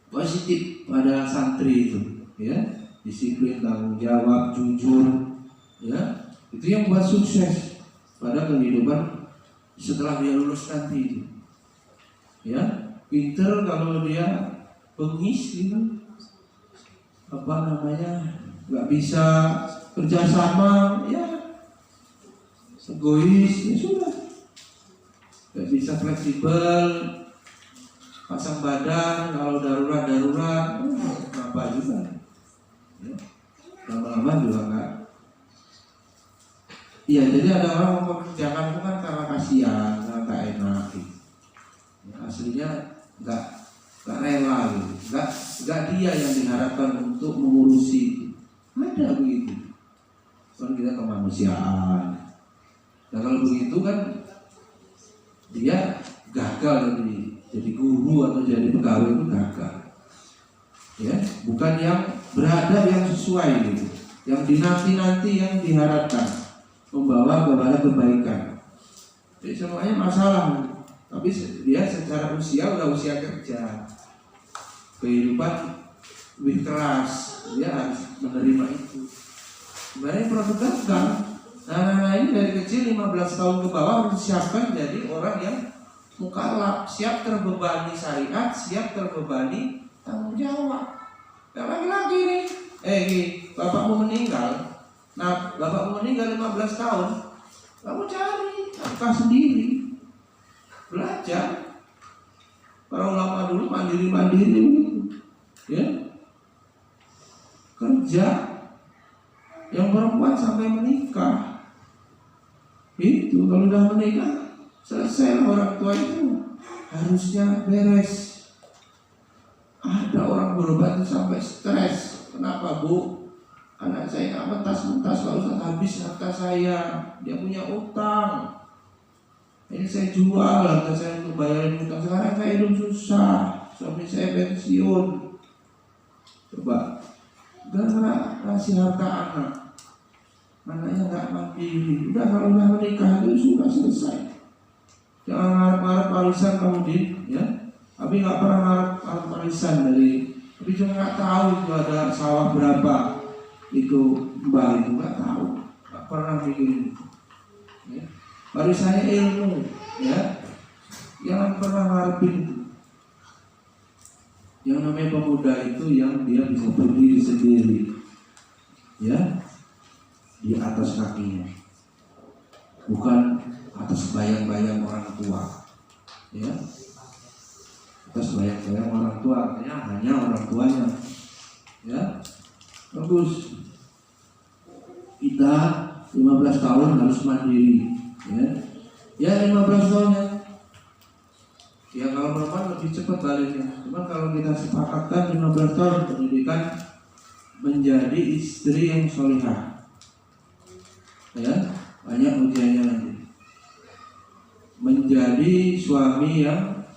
positif pada santri itu, ya, disiplin, tanggung jawab, jujur, ya, itu yang membuat sukses pada kehidupan setelah dia lulus nanti itu. Ya, pinter kalau dia bengis gitu, nggak bisa kerjasama, ya egois, ya sudah, nggak bisa fleksibel, pasang badan kalau darurat, apa juga, ya, lama-lama juga nggak. Iya, jadi ada orang mempekerjakan itu kan karena kasihan, karena nggak enak gitu. Ya, aslinya nggak rela gitu, nggak dia yang diharapkan untuk mengurusi. Ada begitu, kan kita kemanusiaan. Nah kalau begitu kan dia gagal jadi guru atau jadi pegawai itu gagal. Ya, bukan yang beradab yang sesuai gitu, yang dinanti yang diharapkan membawa kepada kebaikan. Jadi semuanya masalah. Tapi dia secara usia udah usia kerja, kehidupan lebih keras, dia harus menerima itu. Sebenarnya produk gagal. Nah ini dari kecil 15 tahun ke bawah harus disiapkan jadi orang yang mukallaf, siap terbebani syariat, siap terbebani tanggung jawab. Yang lagi-lagi nih, bapakmu meninggal. Nah, bapakmu meninggal 15 tahun, kamu cari nafkah sendiri, belajar. Para ulama dulu mandiri, ya, kerja. Yang perempuan sampai menikah, itu kalau udah menikah selesai, orang tua itu harusnya beres. Ada orang berobat sampai stres. Kenapa, Bu? Anak saya nggak mentas-mentas, kalau usah habis harta saya. Dia punya utang. Ini saya jual harta saya untuk bayarin utang. Sekarang saya hidup susah, suami saya pensiun. Coba, gara-gara kasih harta anak, anaknya nggak mandiri. Udah kalau udah menikah itu sudah selesai. Jangan ngarep-ngarep warisan kamu ya. Tapi nggak pernah ngarep warisan tapi cuma nggak tahu itu ada sawah berapa. Itu mbak itu nggak tahu, nggak pernah mikirin itu. Ya. Warisannya ilmu, ya. Jangan pernah ngarepin itu. Yang namanya pemuda itu yang dia bisa berdiri sendiri, ya, di atas kakinya, bukan atas bayang-bayang orang tua, ya. Atas bayang-bayang orang tua, artinya hanya orang tuanya, ya. Bagus. Kita 15 tahun harus mandiri, ya 15 tahun ya. Ya kalau perempuan lebih cepat baliknya. Cuma kalau kita sepakatkan 15 tahun pendidikan menjadi istri yang solihah, ya, banyak ujiannya nanti. Menjadi suami yang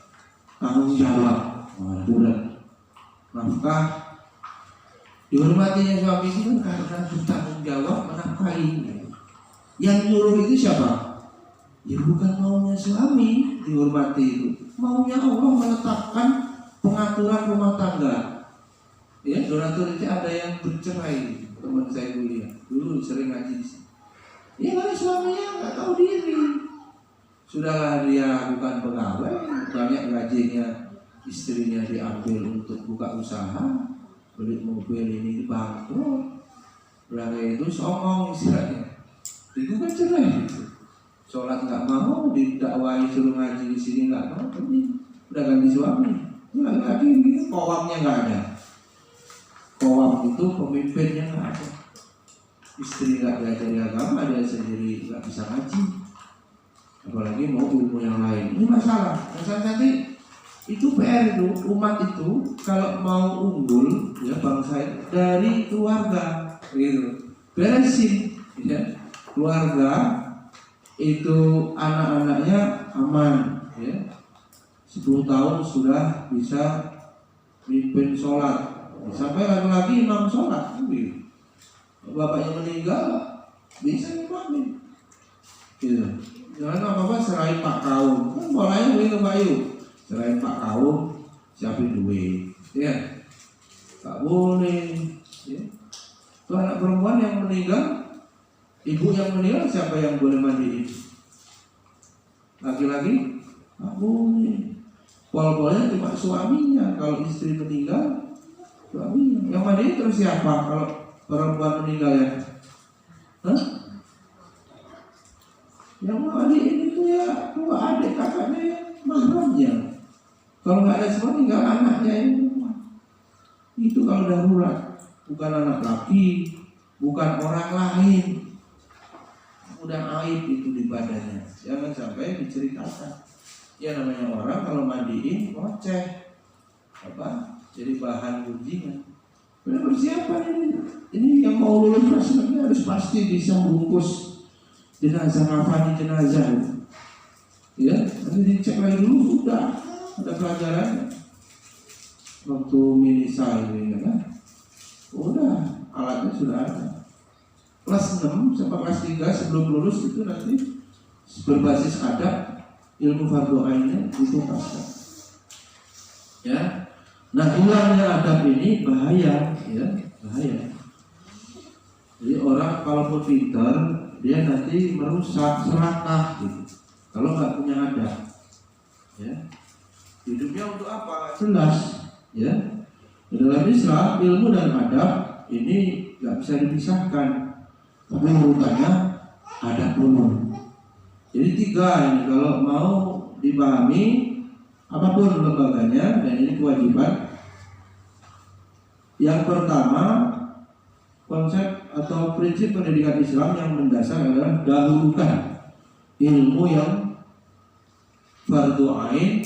tanggung jawab, berat. Nafkah dihormatinya suami itu kan karena bertanggung jawab menafkahi. Yang nyuruh itu siapa? Ya bukan maunya suami dihormati itu, maunya Allah menetapkan pengaturan rumah tangga. Ya, donatur itu ada yang bercerai, teman saya kuliah dulu sering ngaji di sini. Ya karena suaminya nggak tahu diri. Sudahlah dia bukan pegawai, banyak gajinya istrinya diambil untuk buka usaha, beli mobil ini bangkrut, belakang itu songong istilahnya. Itu kan cerai gitu. Sholat nggak mau, didakwai suruh ngaji di sini nggak mau, tapi udah ganti suami. Lagi gitu, kowamnya nggak ada. Kowam itu pemimpinnya nggak ada. Istri nggak belajar agama, dia sendiri nggak bisa ngaji. Apalagi mau ilmu yang lain. Ini masalah. Nanti itu PR itu, umat itu kalau mau unggul, ya bangsa itu dari keluarga, gitu. Beresin, ya. Keluarga itu anak-anaknya aman, ya. 10 tahun sudah bisa pimpin sholat, sampai laki-laki imam sholat, bapaknya meninggal bisa imamin, gitu. Jangan apa-apa serahin pak kaum, kan polanya begitu Pak Yu, serahin pak kaum, siapin duit, ya, tak boleh. Ya. Tuh anak perempuan yang meninggal, ibu yang meninggal, siapa yang boleh mandiin? Laki-laki, tak boleh. Pol-polnya cuma suaminya. Kalau istri meninggal, suaminya. Yang mandiin terus siapa? Kalau perempuan meninggal ya, yang mandiin itu ya dua adik kakaknya ya, mahramnya. Kalau nggak ada semua tinggal anaknya yang rumah. Itu kalau darurat, bukan anak laki, bukan orang lain. Udah aib itu di badannya, jangan sampai diceritakan. Ya namanya orang kalau mandiin ngoceh, apa? Jadi bahan gunjingan. Benar persiapan ini yang mau lulus rasanya harus pasti bisa bungkus jenazah, kafani jenazah. Ya, nanti dicek lagi dulu, sudah ada pelajaran. Waktu minisal ini kan, udah alatnya sudah ada. Kelas 6 sampai kelas 3 sebelum lulus itu nanti berbasis adab, ilmu fardhu ainnya dituntaskan. Ya. Nah, hilangnya adab ini bahaya, ya, bahaya. Jadi orang kalaupun pintar, dia nanti merusak, serakah gitu. Kalau nggak punya adab, ya. Hidupnya untuk apa? Jelas, ya. Dalam Islam ilmu dan adab ini nggak bisa dipisahkan. Tapi urutannya adab dulu. Jadi 3 ini kalau mau dipahami apapun lembaganya, dan ini kewajiban. Yang pertama, konsep atau prinsip pendidikan Islam yang mendasar adalah dahulukan ilmu yang fardhu ain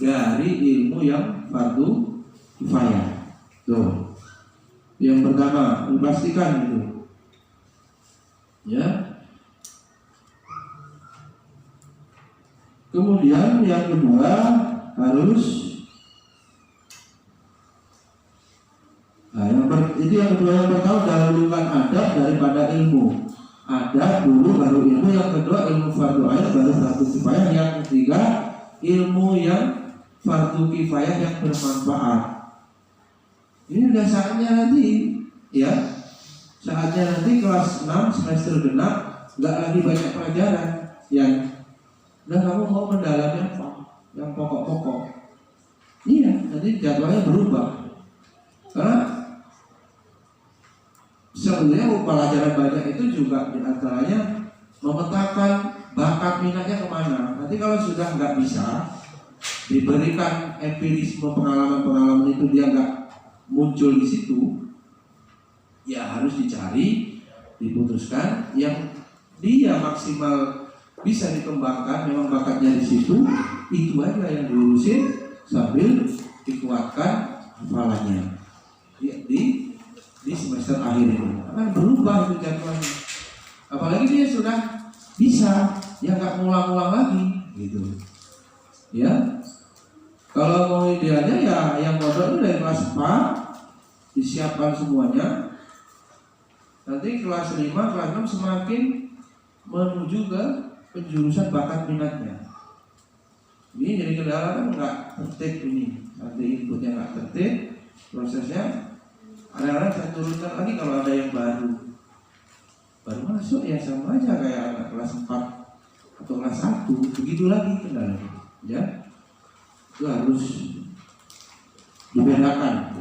dari ilmu yang fardhu kifayah. Tuh. Yang pertama, dipastikan itu. Ya. Kemudian yang kedua harus itu yang kedua, yang pertama dahulukan adab daripada ilmu. Adab dulu baru ilmu. Yang kedua ilmu fardhu ain baru fardhu kifayah. Yang ketiga ilmu yang fardhu kifayah yang bermanfaat. Ini udah saatnya nanti, ya. Saatnya nanti kelas 6 semester genap nggak lagi banyak pelajaran yang udah kamu mau mendalami apa? Yang pokok-pokok. Iya, nanti jadwalnya berubah. Karena sebenarnya pelajaran banyak itu juga diantaranya memetakan bakat minatnya kemana. Nanti kalau sudah nggak bisa diberikan empirisme pengalaman-pengalaman itu, dia nggak muncul di situ, ya harus dicari, diputuskan yang dia maksimal bisa dikembangkan, memang bakatnya di situ, itu aja yang diurusin sambil dikuatkan hafalannya di semester akhir ini. Akan berubah itu jadwalnya. Apalagi dia sudah bisa, ya nggak ngulang-ngulang lagi, gitu. Ya, kalau mau idealnya ya yang modal itu dari kelas 4 disiapkan semuanya. Nanti kelas 5, kelas 6 semakin menuju ke penjurusan bakat minatnya. Ini jadi kendala kan nggak tertib ini. Nanti inputnya nggak tertib, prosesnya kadang-kadang saya turunkan lagi kalau ada yang baru masuk ya sama aja kayak anak kelas 4 atau kelas 1, begitu lagi kendalanya. Ya, itu harus dibedakan.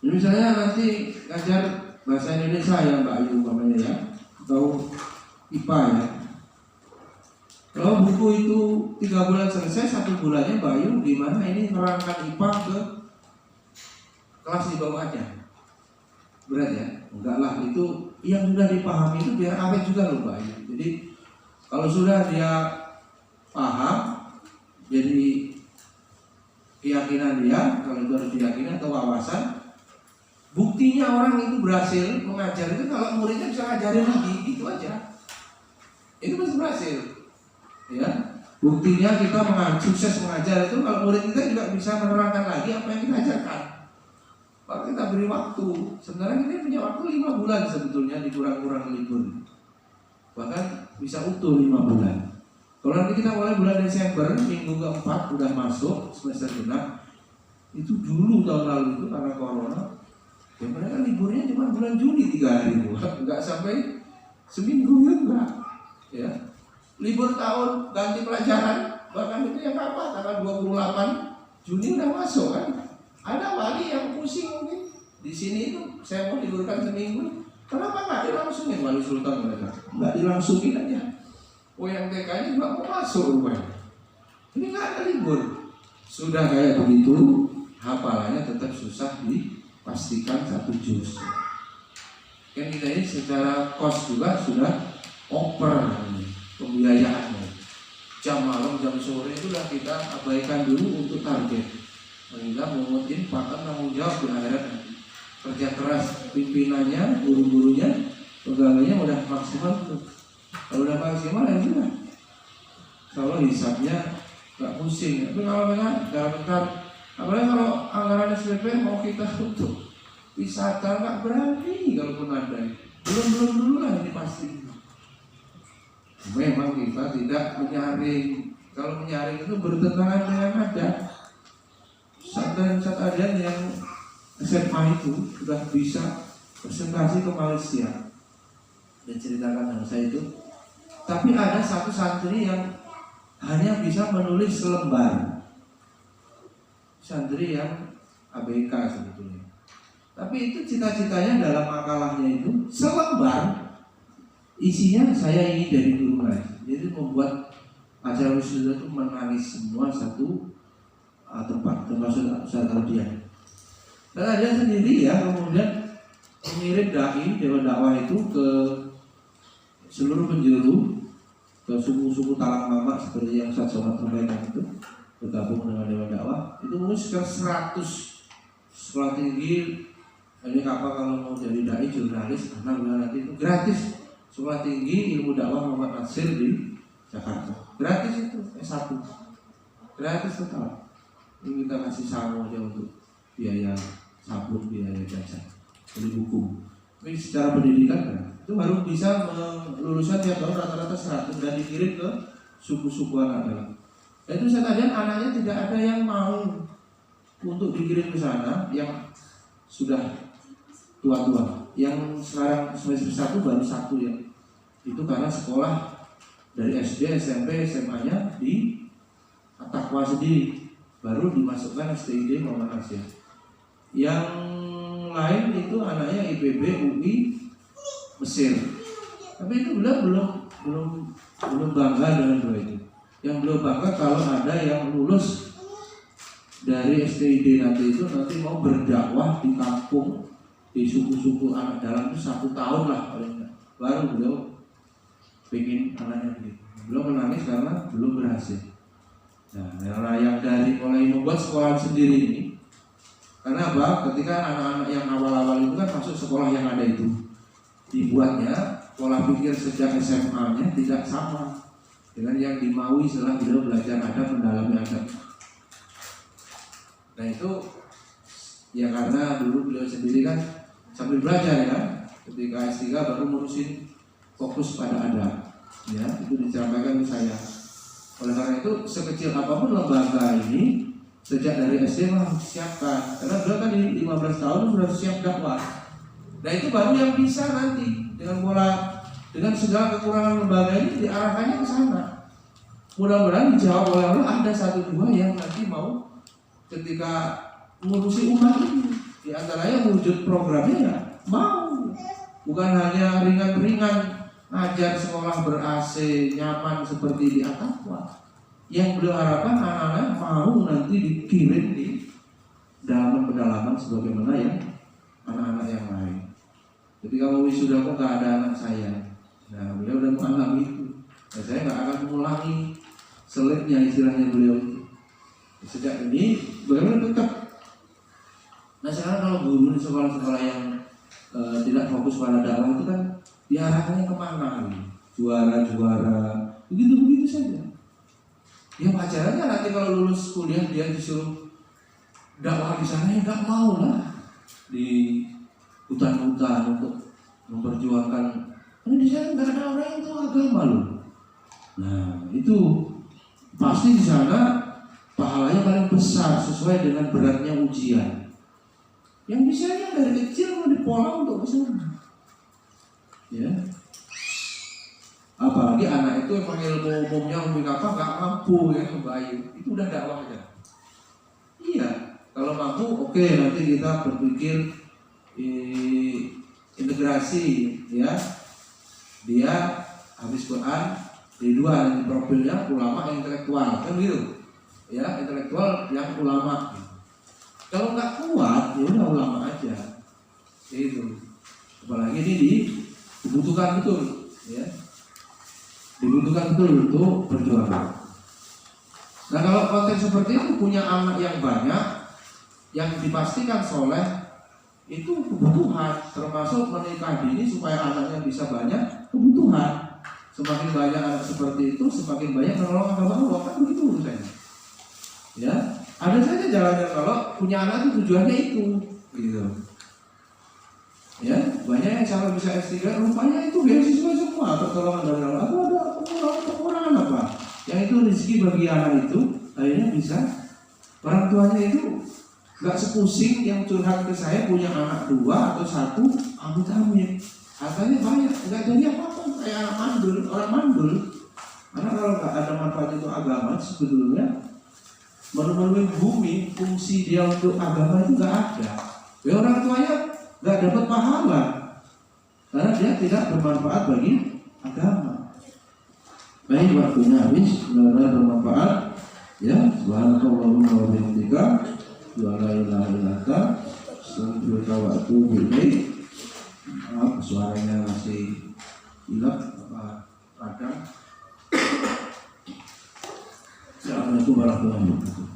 Jadi misalnya nanti ngajar bahasa Indonesia ya Mbak Ayu namanya ya, atau IPA ya. Kalau buku itu 3 bulan selesai, 1 bulannya Mbak Ayu gimana ini nerangkan IPA ke kelas di bawahnya? Berat ya? Enggak lah, itu yang sudah dipahami itu biar awet juga loh Mbak Ayu. Jadi kalau sudah dia paham, jadi keyakinan dia, kalau itu harus diyakini atau wawasan. Buktinya orang itu berhasil mengajar itu kalau muridnya bisa ngajarin lagi, itu aja. Itu masih berhasil, ya. Buktinya kita sukses mengajar itu kalau murid kita juga bisa menerangkan lagi apa yang kita ajarkan. Kalau kita beri waktu, sebenarnya kita punya waktu 5 bulan sebetulnya dikurang-kurang libur. Bahkan bisa utuh 5 bulan. Kalau nanti kita mulai bulan Desember, minggu keempat udah masuk semester genap. Itu dulu tahun lalu itu karena corona, ya mereka liburnya cuma bulan Juni 3 hari, nggak sampai seminggu juga, ya. Libur tahun ganti pelajaran, bahkan itu yang apa? Tanggal 28 Juni udah masuk kan? Ada wali yang pusing mungkin. Di sini itu saya mau liburkan seminggu, kenapa nggak dilangsungin wali sultan mereka? Nggak dilangsungin aja. Oh yang TK-nya juga mau masuk rupanya. Ini nggak ada libur. Sudah kayak begitu, hafalannya tetap susah dipastikan 1 juz. Kan kita ini secara kos juga sudah over pembiayaannya. Jam malam, jam sore itu udah kita abaikan dulu untuk target. Sehingga mengutin paket tanggung jawab di akhirat nanti. Kerja keras pimpinannya, guru-gurunya, pegawainya udah maksimal tuh. Kalau udah maksimal ya sudah. Kalau hisabnya nggak pusing. Tapi kalau memang dalam bentar, apalagi kalau anggaran SPP mau kita tutup wisata nggak berani kalaupun ada. Belum dulu lah ini pasti. Memang kita tidak menyaring. Kalau menyaring itu bertentangan dengan adat. Pesantren yang SMA itu sudah bisa presentasi ke Malaysia dan ceritakan sama saya itu. Tapi ada satu santri yang hanya bisa menulis selembar. Santri yang ABK sebetulnya. Tapi itu cita-citanya dalam makalahnya itu selembar. Isinya saya ingin dari guru ngaji. Jadi membuat acara wisuda itu menangis semua satu tempat, termasuk Ustaz Ardian. Dan ada sendiri ya kemudian mengirim dai dewan dakwah itu ke seluruh penjuru, ke suku-suku talang mama seperti yang Ustaz Somad sampaikan itu, bergabung dengan dewan dakwah. Itu mungkin sekitar 100 sekolah tinggi. Ini apa kalau mau jadi dai jurnalis karena nanti itu gratis. Sekolah tinggi ilmu dakwah Muhammad Nasir di Jakarta. Gratis itu, S1. Gratis total. Ini kita kasih sama aja untuk biaya sabun, biaya jajan, beli buku. Tapi secara pendidikan kan, itu baru bisa lulusan tiap tahun rata-rata 100 dan dikirim ke suku-suku anak dalam. Dan itu saya tanya anaknya tidak ada yang mau untuk dikirim ke sana yang sudah tua-tua. Yang sekarang semester 1 baru 1 ya. Itu karena sekolah dari SD, SMP, SMA-nya di Takwa sendiri, baru dimasukkan STID Muhammad Nasir. Yang lain itu anaknya IPB, UI, Mesir. Tapi itu belum bangga dengan dua itu. Yang belum bangga kalau ada yang lulus dari STID nanti mau berdakwah di kampung, di suku-suku anak dalam itu 1 tahun lah paling enggak. Baru beliau pengen anaknya begitu. Belum menangis karena belum berhasil. Nah, yang dari mulai membuat sekolah sendiri ini, karena apa? Ketika anak-anak yang awal-awal itu kan masuk sekolah yang ada itu, dibuatnya pola pikir sejak SMA-nya tidak sama dengan yang dimaui setelah beliau belajar adab, mendalami adab. Nah itu ya karena dulu beliau sendiri kan sambil belajar ya, ketika S3 baru ngurusin fokus pada adab, ya itu disampaikan ke saya. Oleh karena itu sekecil apapun lembaga ini sejak dari SD harus siapkan, karena beliau kan di 15 tahun sudah siap dakwah. Nah itu baru yang bisa nanti dengan segala kekurangan lembaga ini diarahkannya ke sana. Mudah-mudahan dijawab oleh Allah ada 1-2 yang nanti mau ketika ngurusi umat ini. Di antaranya wujud programnya ya mau, bukan hanya ringan-ringan ngajar sekolah ber-AC nyaman seperti di At-Taqwa. Yang beliau harapkan anak-anak mau nanti dikirim di dalam pedalaman sebagaimana yang anak-anak yang lain. Ketika mau wisuda kok nggak ada anak saya, nah beliau udah mengalami itu. Nah, saya nggak akan mengulangi selipnya istilahnya beliau itu. Sejak ini bagaimana tetap. Nah sekarang kalau guru di sekolah-sekolah yang tidak fokus pada dakwah itu kan diarahkannya kemana? Juara-juara, begitu saja. Ya wajar aja nanti kalau lulus kuliah dia disuruh dakwah di sana, ya nggak mau lah di hutan-hutan untuk memperjuangkan. Karena di sana nggak ada orang yang tahu agama loh. Nah itu pasti di sana pahalanya paling besar sesuai dengan beratnya ujian. Yang misalnya dari kecil mau dipola untuk ke sana, ya. Apalagi anak itu emang ilmu umumnya apa nggak mampu ya membayar, itu udah dakwah aja. Iya, kalau mampu oke, nanti kita berpikir integrasi, ya. Dia habis Quran D2 nanti profilnya ulama intelektual kan gitu, ya, intelektual yang ulama gitu. Kalau nggak kuat ya udah ulama aja gitu. Apalagi ini dibutuhkan betul, ya, dibutuhkan betul untuk perjuangan. Nah kalau konteks seperti itu, punya anak yang banyak yang dipastikan soleh, itu kebutuhan, termasuk menikah dini supaya anaknya bisa banyak, kebutuhan. Semakin banyak anak seperti itu, semakin banyak menolong agama Allah, kan begitu urusannya. Ya, ada saja jalannya kalau punya anak itu tujuannya itu, gitu. Ya, banyak yang calon bisa S3, rupanya itu beasiswa semua, pertolongan dari Allah. Atau ada pengurangan apa? Yang itu rezeki bagi anak itu, akhirnya bisa. Orang tuanya itu nggak sepusing yang curhat ke saya punya anak 2 atau 1, amit-amit. Hartanya banyak, nggak jadi apa-apa, kayak anak mandul, orang mandul. Karena kalau nggak ada manfaat untuk agama, sebetulnya memenuhi bumi, fungsi dia untuk agama itu nggak ada. Ya orang tuanya nggak dapat pahala karena dia tidak bermanfaat bagi agama. Baik, waktunya habis, mudah-mudahan bermanfaat. Ya, subhanakallahumma wa bihamdika, wa la ilaha illa anta, astaghfiruka wa atubu ilaik. Maaf, suaranya masih hilang apa radang. Assalamualaikum warahmatullahi wabarakatuh.